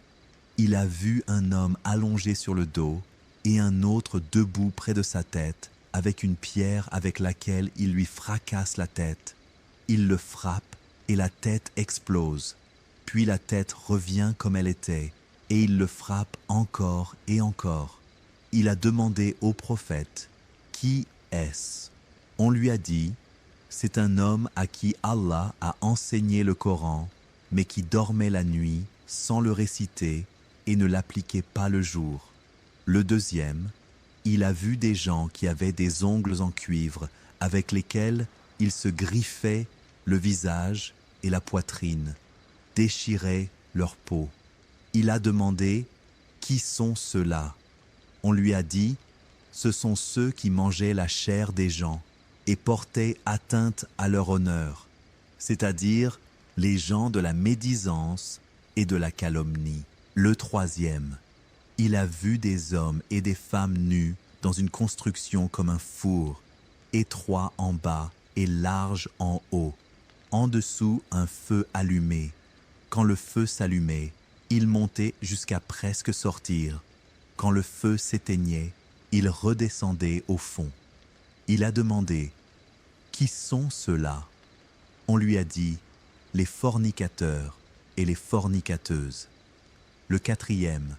il a vu un homme allongé sur le dos et un autre debout près de sa tête avec une pierre avec laquelle il lui fracasse la tête. Il le frappe et la tête explose. Puis la tête revient comme elle était et il le frappe encore et encore. Il a demandé au prophète, « Qui est-ce » On lui a dit, « C'est un homme à qui Allah a enseigné le Coran, mais qui dormait la nuit sans le réciter et ne l'appliquait pas le jour. » Le deuxième, il a vu des gens qui avaient des ongles en cuivre avec lesquels ils se griffaient le visage et la poitrine, déchiraient leur peau. Il a demandé, « Qui sont ceux-là » On lui a dit, « Ce sont ceux qui mangeaient la chair des gens et portaient atteinte à leur honneur, c'est-à-dire les gens de la médisance et de la calomnie. » Le troisième, il a vu des hommes et des femmes nus dans une construction comme un four, étroit en bas et large en haut. En dessous, un feu allumé. Quand le feu s'allumait, il montait jusqu'à presque sortir. Quand le feu s'éteignait, il redescendait au fond. Il a demandé, « Qui sont ceux-là » On lui a dit, « Les fornicateurs et les fornicateuses. » Le quatrième,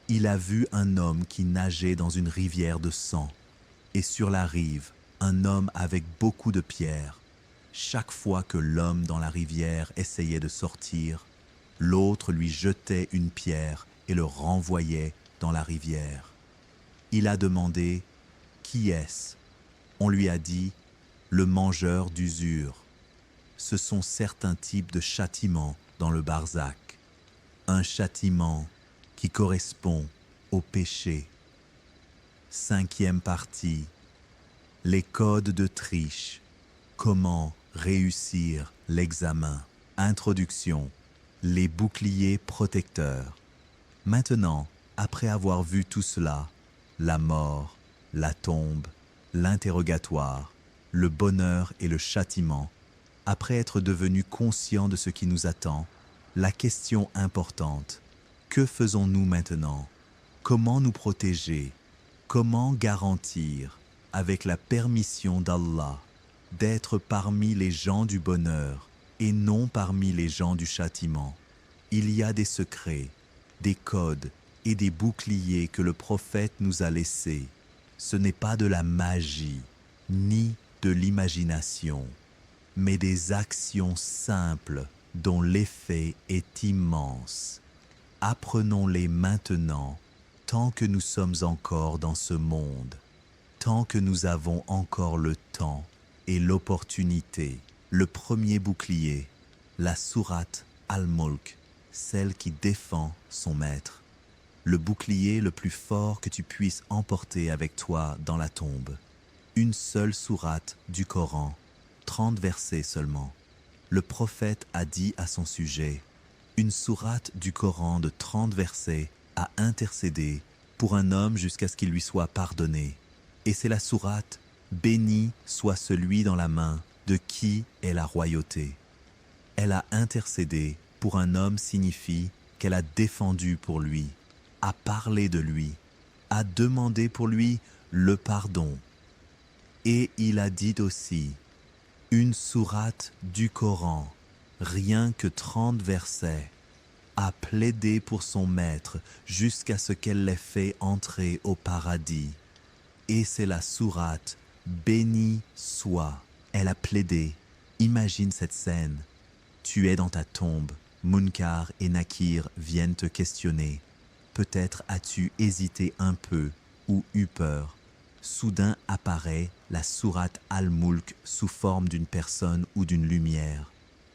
il a vu un homme qui nageait dans une rivière de sang, et sur la rive, un homme avec beaucoup de pierres. Chaque fois que l'homme dans la rivière essayait de sortir, l'autre lui jetait une pierre et le renvoyait dans la rivière. Il a demandé « Qui est-ce » On lui a dit « Le mangeur d'usure ». Ce sont certains types de châtiments dans le barzakh. Un châtiment qui correspond au péché. 5e partie. Les codes de triche. Comment réussir l'examen. Introduction. Les boucliers protecteurs. Maintenant, après avoir vu tout cela, la mort, la tombe, l'interrogatoire, le bonheur et le châtiment, après être devenu conscient de ce qui nous attend, la question importante, que faisons-nous maintenant? Comment nous protéger? Comment garantir, avec la permission d'Allah, d'être parmi les gens du bonheur et non parmi les gens du châtiment? Il y a des secrets, des codes et des boucliers que le prophète nous a laissés. Ce n'est pas de la magie, ni de l'imagination, mais des actions simples dont l'effet est immense. Apprenons-les maintenant, tant que nous sommes encore dans ce monde, tant que nous avons encore le temps et l'opportunité. Le premier bouclier, la sourate Al-Mulk, celle qui défend son maître. Le bouclier le plus fort que tu puisses emporter avec toi dans la tombe. Une seule sourate du Coran, 30 versets seulement. Le prophète a dit à son sujet, une sourate du Coran de 30 versets a intercédé pour un homme jusqu'à ce qu'il lui soit pardonné. Et c'est la sourate « Béni soit celui dans la main de qui est la royauté ». Elle a intercédé pour un homme signifie qu'elle a défendu pour lui, a parlé de lui, a demandé pour lui le pardon. Et il a dit aussi, une sourate du Coran, rien que 30 versets, a plaidé pour son maître jusqu'à ce qu'elle l'ait fait entrer au paradis. Et c'est la sourate « Béni soit ». Elle a plaidé. Imagine cette scène. Tu es dans ta tombe, Munkar et Nakir viennent te questionner. Peut-être as-tu hésité un peu ou eu peur. Soudain apparaît la sourate Al-Mulk sous forme d'une personne ou d'une lumière.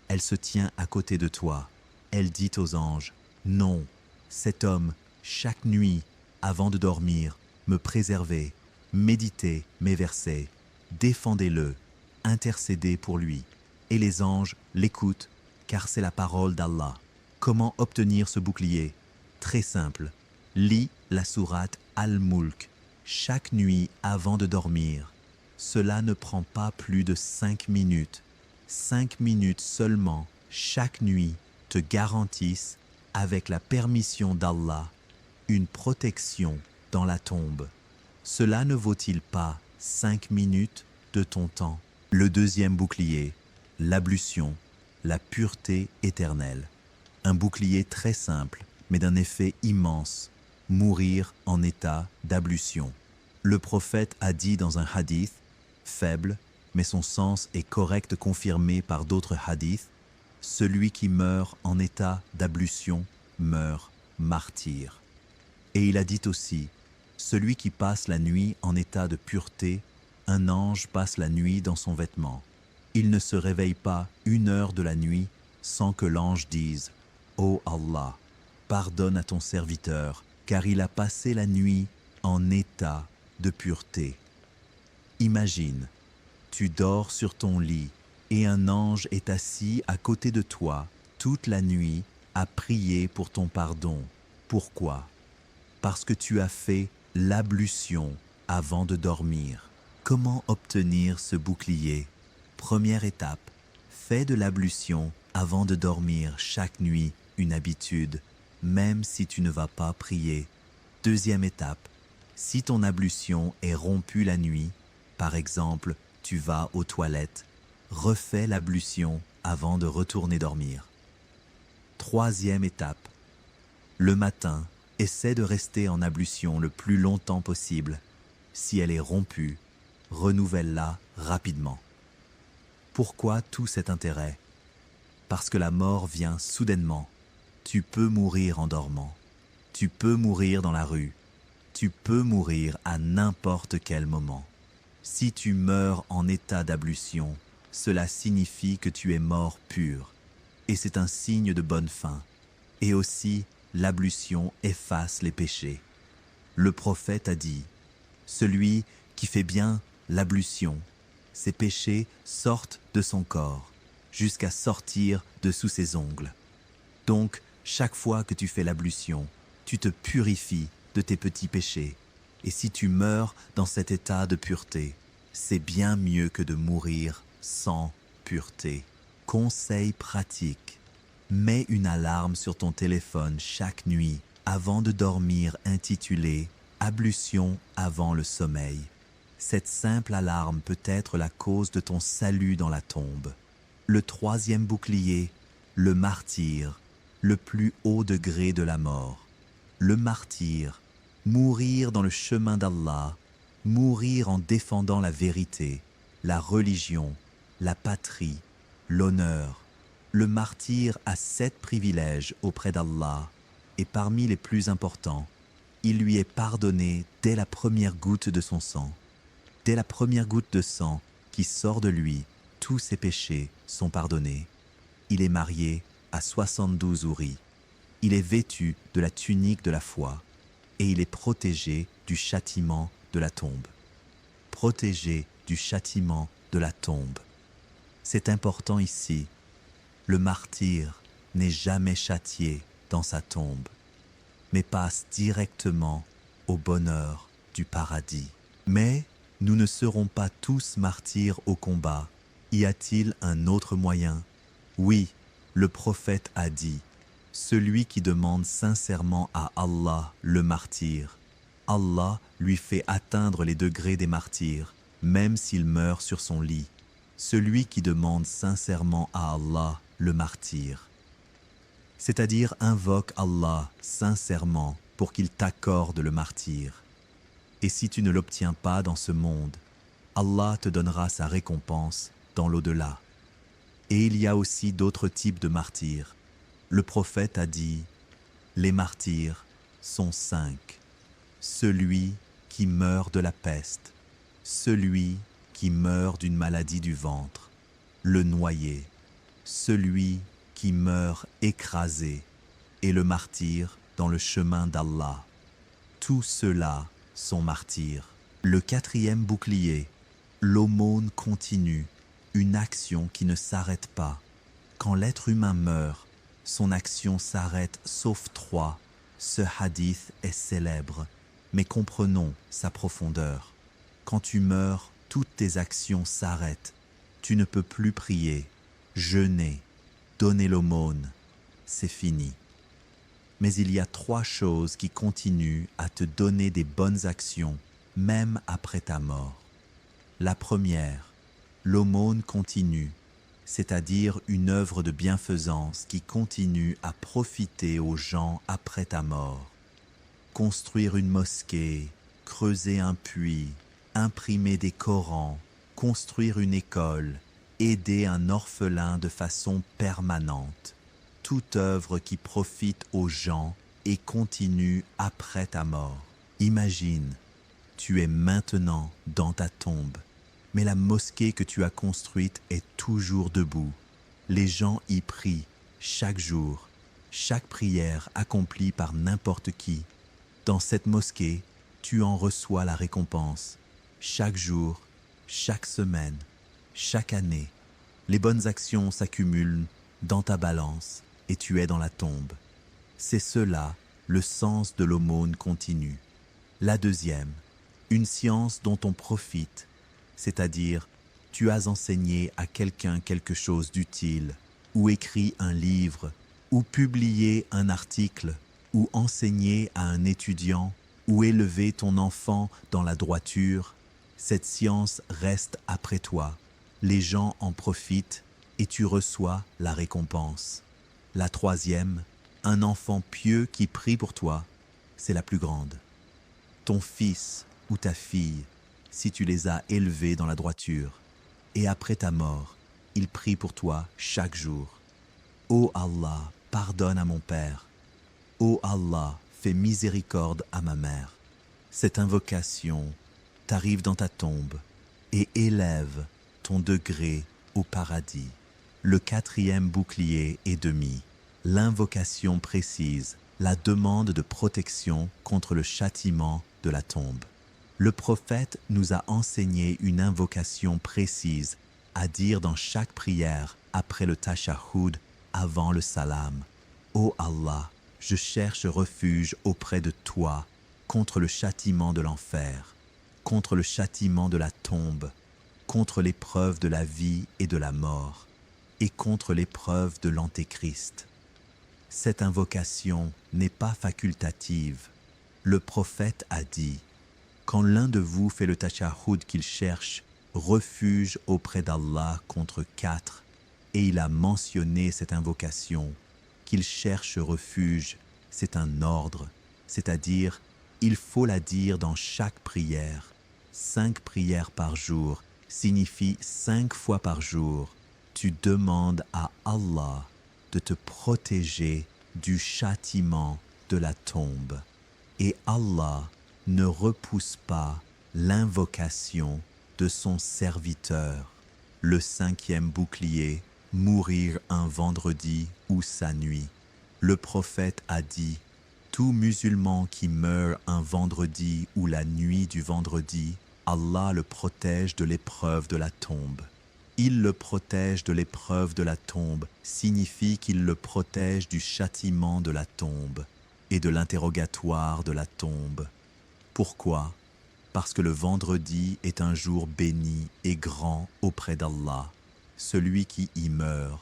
Elle se tient à côté de toi. Elle dit aux anges, « Non, cet homme, chaque nuit, avant de dormir, me préservait, méditait mes versets, défendez-le, intercédez pour lui. » Et les anges l'écoutent, car c'est la parole d'Allah. Comment obtenir ce bouclier? Très simple. Lis la sourate Al-Mulk chaque nuit avant de dormir. Cela ne prend pas plus de 5 minutes. 5 minutes seulement chaque nuit te garantissent, avec la permission d'Allah, une protection dans la tombe. Cela ne vaut-il pas 5 minutes de ton temps? Le deuxième bouclier, l'ablution, la pureté éternelle. Un bouclier très simple, mais d'un effet immense. Mourir en état d'ablution. Le prophète a dit dans un hadith, faible, mais son sens est correct confirmé par d'autres hadiths, celui qui meurt en état d'ablution meurt martyr. Et il a dit aussi, celui qui passe la nuit en état de pureté, un ange passe la nuit dans son vêtement. Il ne se réveille pas 1 heure de la nuit sans que l'ange dise « Ô Allah, pardonne à ton serviteur, car il a passé la nuit en état de pureté. » Imagine, tu dors sur ton lit et un ange est assis à côté de toi toute la nuit à prier pour ton pardon. Pourquoi? Parce que tu as fait l'ablution avant de dormir. Comment obtenir ce bouclier? Première étape, fais de l'ablution avant de dormir chaque nuit une habitude, même si tu ne vas pas prier. Deuxième étape, si ton ablution est rompue la nuit, par exemple, tu vas aux toilettes, refais l'ablution avant de retourner dormir. Troisième étape, le matin, essaie de rester en ablution le plus longtemps possible. Si elle est rompue, renouvelle-la rapidement. Pourquoi tout cet intérêt? Parce que la mort vient soudainement. Tu peux mourir en dormant. Tu peux mourir dans la rue. Tu peux mourir à n'importe quel moment. Si tu meurs en état d'ablution, cela signifie que tu es mort pur. Et c'est un signe de bonne fin. Et aussi, l'ablution efface les péchés. Le prophète a dit, celui qui fait bien l'ablution, ses péchés sortent de son corps, jusqu'à sortir de sous ses ongles. Donc, chaque fois que tu fais l'ablution, tu te purifies de tes petits péchés. Et si tu meurs dans cet état de pureté, c'est bien mieux que de mourir sans pureté. Conseil pratique. Mets une alarme sur ton téléphone chaque nuit avant de dormir intitulée « Ablution avant le sommeil ». Cette simple alarme peut être la cause de ton salut dans la tombe. Le troisième bouclier, le martyre, le plus haut degré de la mort. Le martyr, mourir dans le chemin d'Allah, mourir en défendant la vérité, la religion, la patrie, l'honneur. Le martyr a 7 privilèges auprès d'Allah et parmi les plus importants, il lui est pardonné dès la première goutte de son sang. Dès la première goutte de sang qui sort de lui, tous ses péchés sont pardonnés. Il est marié à 72 houris. Il est vêtu de la tunique de la foi et il est protégé du châtiment de la tombe. Protégé du châtiment de la tombe. C'est important ici. Le martyr n'est jamais châtié dans sa tombe, mais passe directement au bonheur du paradis. Mais nous ne serons pas tous martyrs au combat. Y a-t-il un autre moyen? Oui, le prophète a dit, celui qui demande sincèrement à Allah le martyr, Allah lui fait atteindre les degrés des martyrs, même s'il meurt sur son lit. Celui qui demande sincèrement à Allah le martyr, c'est-à-dire invoque Allah sincèrement pour qu'il t'accorde le martyr. Et si tu ne l'obtiens pas dans ce monde, Allah te donnera sa récompense dans l'au-delà. Et il y a aussi d'autres types de martyrs. Le prophète a dit, les martyrs sont 5. Celui qui meurt de la peste, celui qui meurt d'une maladie du ventre, le noyé, celui qui meurt écrasé et le martyr dans le chemin d'Allah. Tous ceux-là sont martyrs. Le 4e bouclier, l'aumône continue, une action qui ne s'arrête pas. Quand l'être humain meurt, son action s'arrête sauf 3. Ce hadith est célèbre, mais comprenons sa profondeur. Quand tu meurs, toutes tes actions s'arrêtent. Tu ne peux plus prier, jeûner, donner l'aumône. C'est fini. Mais il y a 3 choses qui continuent à te donner des bonnes actions, même après ta mort. La première, l'aumône continue, c'est-à-dire une œuvre de bienfaisance qui continue à profiter aux gens après ta mort. Construire une mosquée, creuser un puits, imprimer des Corans, construire une école, aider un orphelin de façon permanente. Toute œuvre qui profite aux gens et continue après ta mort. Imagine, tu es maintenant dans ta tombe, mais la mosquée que tu as construite est toujours debout. Les gens y prient chaque jour, chaque prière accomplie par n'importe qui. Dans cette mosquée, tu en reçois la récompense. Chaque jour, chaque semaine, chaque année, les bonnes actions s'accumulent dans ta balance et tu es dans la tombe. C'est cela, le sens de l'aumône continue. La deuxième, une science dont on profite, c'est-à-dire tu as enseigné à quelqu'un quelque chose d'utile, ou écrit un livre, ou publié un article, ou enseigné à un étudiant, ou élevé ton enfant dans la droiture. Cette science reste après toi. Les gens en profitent et tu reçois la récompense. La troisième, un enfant pieux qui prie pour toi, c'est la plus grande. Ton fils ou ta fille, si tu les as élevés dans la droiture. Et après ta mort, ils prient pour toi chaque jour. Ô Allah, pardonne à mon père. Ô Allah, fais miséricorde à ma mère. Cette invocation t'arrive dans ta tombe et élève ton degré au paradis. Le quatrième bouclier est demi. L'invocation précise la demande de protection contre le châtiment de la tombe. Le prophète nous a enseigné une invocation précise à dire dans chaque prière après le tashahhud, avant le salam. Ô Allah, je cherche refuge auprès de toi contre le châtiment de l'enfer, contre le châtiment de la tombe, contre l'épreuve de la vie et de la mort, et contre l'épreuve de l'Antéchrist. Cette invocation n'est pas facultative. Le prophète a dit, quand l'un de vous fait le tashahhud qu'il cherche refuge auprès d'Allah contre 4, et il a mentionné cette invocation, qu'il cherche refuge, c'est un ordre, c'est-à-dire, il faut la dire dans chaque prière. 5 prières par jour signifie 5 fois par jour. Tu demandes à Allah de te protéger du châtiment de la tombe. Et Allah ne repousse pas l'invocation de son serviteur. Le 5e bouclier, mourir un vendredi ou sa nuit. Le prophète a dit, tout musulman qui meurt un vendredi ou la nuit du vendredi, Allah le protège de l'épreuve de la tombe. Il le protège de l'épreuve de la tombe signifie qu'il le protège du châtiment de la tombe et de l'interrogatoire de la tombe. Pourquoi? Parce que le vendredi est un jour béni et grand auprès d'Allah. Celui qui y meurt,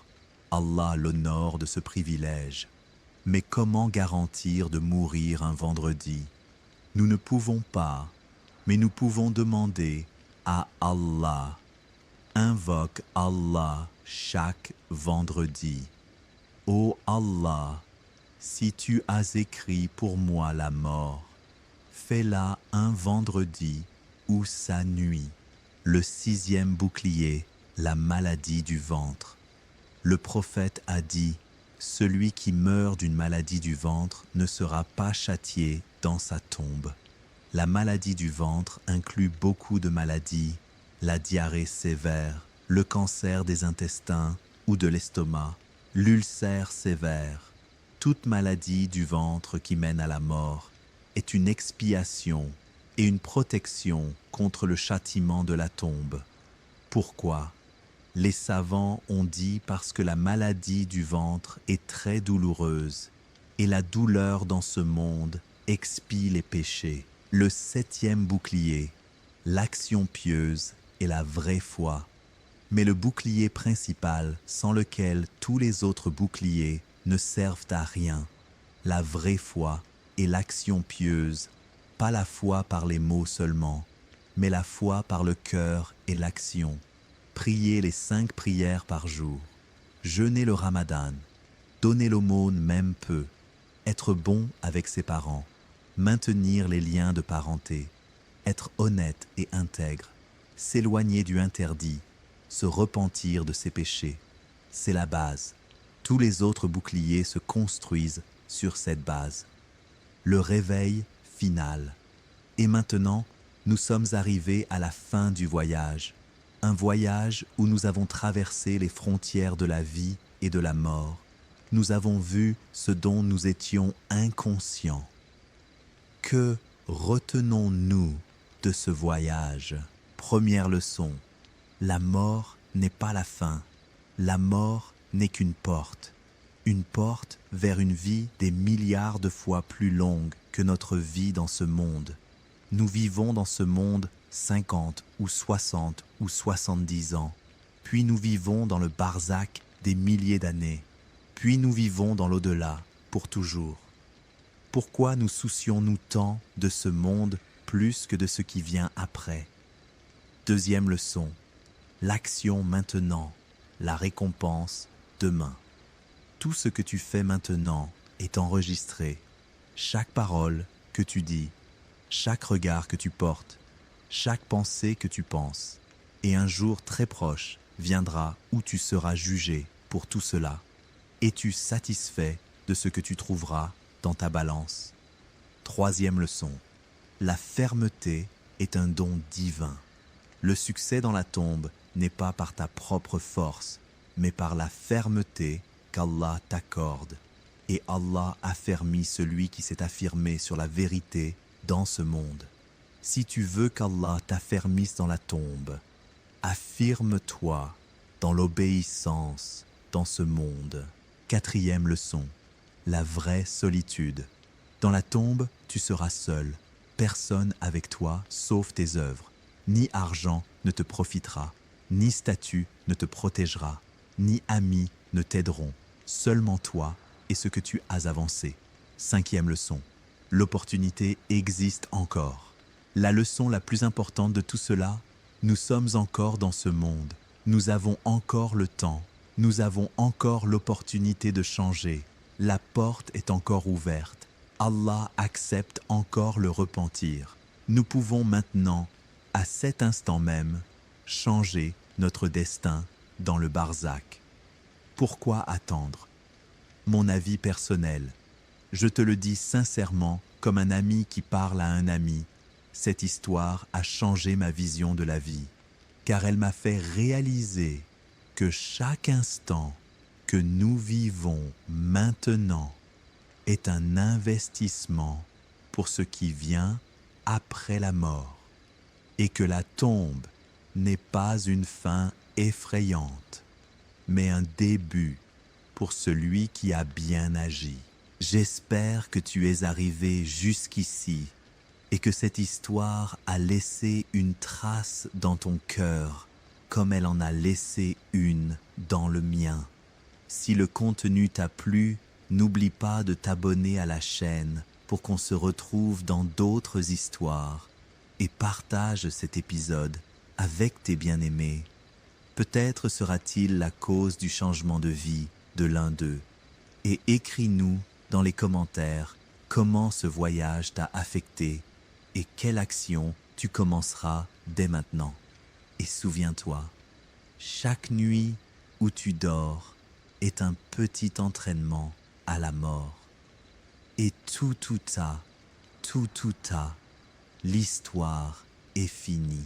Allah l'honore de ce privilège. Mais comment garantir de mourir un vendredi? Nous ne pouvons pas, mais nous pouvons demander à Allah. Invoque Allah chaque vendredi. Ô Allah, si tu as écrit pour moi la mort, fais-la un vendredi ou sa nuit. Le 6e bouclier, la maladie du ventre. Le prophète a dit, celui qui meurt d'une maladie du ventre ne sera pas châtié dans sa tombe. La maladie du ventre inclut beaucoup de maladies, la diarrhée sévère, le cancer des intestins ou de l'estomac, l'ulcère sévère. Toute maladie du ventre qui mène à la mort est une expiation et une protection contre le châtiment de la tombe. Pourquoi? Les savants ont dit parce que la maladie du ventre est très douloureuse et la douleur dans ce monde expie les péchés. Le 7e bouclier, l'action pieuse et la vraie foi. Mais le bouclier principal sans lequel tous les autres boucliers ne servent à rien, la vraie foi et l'action pieuse, pas la foi par les mots seulement, mais la foi par le cœur et l'action. Prier les 5 prières par jour, jeûner le ramadan, donner l'aumône même peu, être bon avec ses parents, maintenir les liens de parenté, être honnête et intègre, s'éloigner du interdit, se repentir de ses péchés. C'est la base. Tous les autres boucliers se construisent sur cette base. Le réveil final. Et maintenant, nous sommes arrivés à la fin du voyage. Un voyage où nous avons traversé les frontières de la vie et de la mort. Nous avons vu ce dont nous étions inconscients. Que retenons-nous de ce voyage? Première leçon, la mort n'est pas la fin. La mort n'est qu'une porte vers une vie des milliards de fois plus longue que notre vie dans ce monde. Nous vivons dans ce monde 50 ou 60 ou 70 ans, puis nous vivons dans le barzakh des milliers d'années, puis nous vivons dans l'au-delà pour toujours. Pourquoi nous soucions-nous tant de ce monde plus que de ce qui vient après? Deuxième leçon, l'action maintenant, la récompense demain. Tout ce que tu fais maintenant est enregistré. Chaque parole que tu dis, chaque regard que tu portes, chaque pensée que tu penses. Et un jour très proche viendra où tu seras jugé pour tout cela. Es-tu satisfait de ce que tu trouveras dans ta balance? Troisième leçon. La fermeté est un don divin. Le succès dans la tombe n'est pas par ta propre force, mais par la fermeté qu'Allah t'accorde. Et Allah affermit celui qui s'est affirmé sur la vérité dans ce monde. Si tu veux qu'Allah t'affermisse dans la tombe, affirme-toi dans l'obéissance dans ce monde. Quatrième leçon. La vraie solitude. Dans la tombe, tu seras seul. Personne avec toi sauf tes œuvres. Ni argent ne te profitera, ni statut ne te protégera, ni amis ne t'aideront. Seulement toi et ce que tu as avancé. Cinquième leçon. L'opportunité existe encore. La leçon la plus importante de tout cela, nous sommes encore dans ce monde. Nous avons encore le temps. Nous avons encore l'opportunité de changer. La porte est encore ouverte. Allah accepte encore le repentir. Nous pouvons maintenant, à cet instant même, changer notre destin dans le barzakh. Pourquoi attendre? Mon avis personnel. Je te le dis sincèrement comme un ami qui parle à un ami. Cette histoire a changé ma vision de la vie, car elle m'a fait réaliser que chaque instant que nous vivons maintenant est un investissement pour ce qui vient après la mort, et que la tombe n'est pas une fin effrayante, mais un début pour celui qui a bien agi. J'espère que tu es arrivé jusqu'ici et que cette histoire a laissé une trace dans ton cœur comme elle en a laissé une dans le mien. Si le contenu t'a plu, n'oublie pas de t'abonner à la chaîne pour qu'on se retrouve dans d'autres histoires et partage cet épisode avec tes bien-aimés. Peut-être sera-t-il la cause du changement de vie de l'un d'eux. Et écris-nous dans les commentaires comment ce voyage t'a affecté et quelle action tu commenceras dès maintenant. Et souviens-toi, chaque nuit où tu dors est un petit entraînement à la mort. Et tout, l'histoire est finie.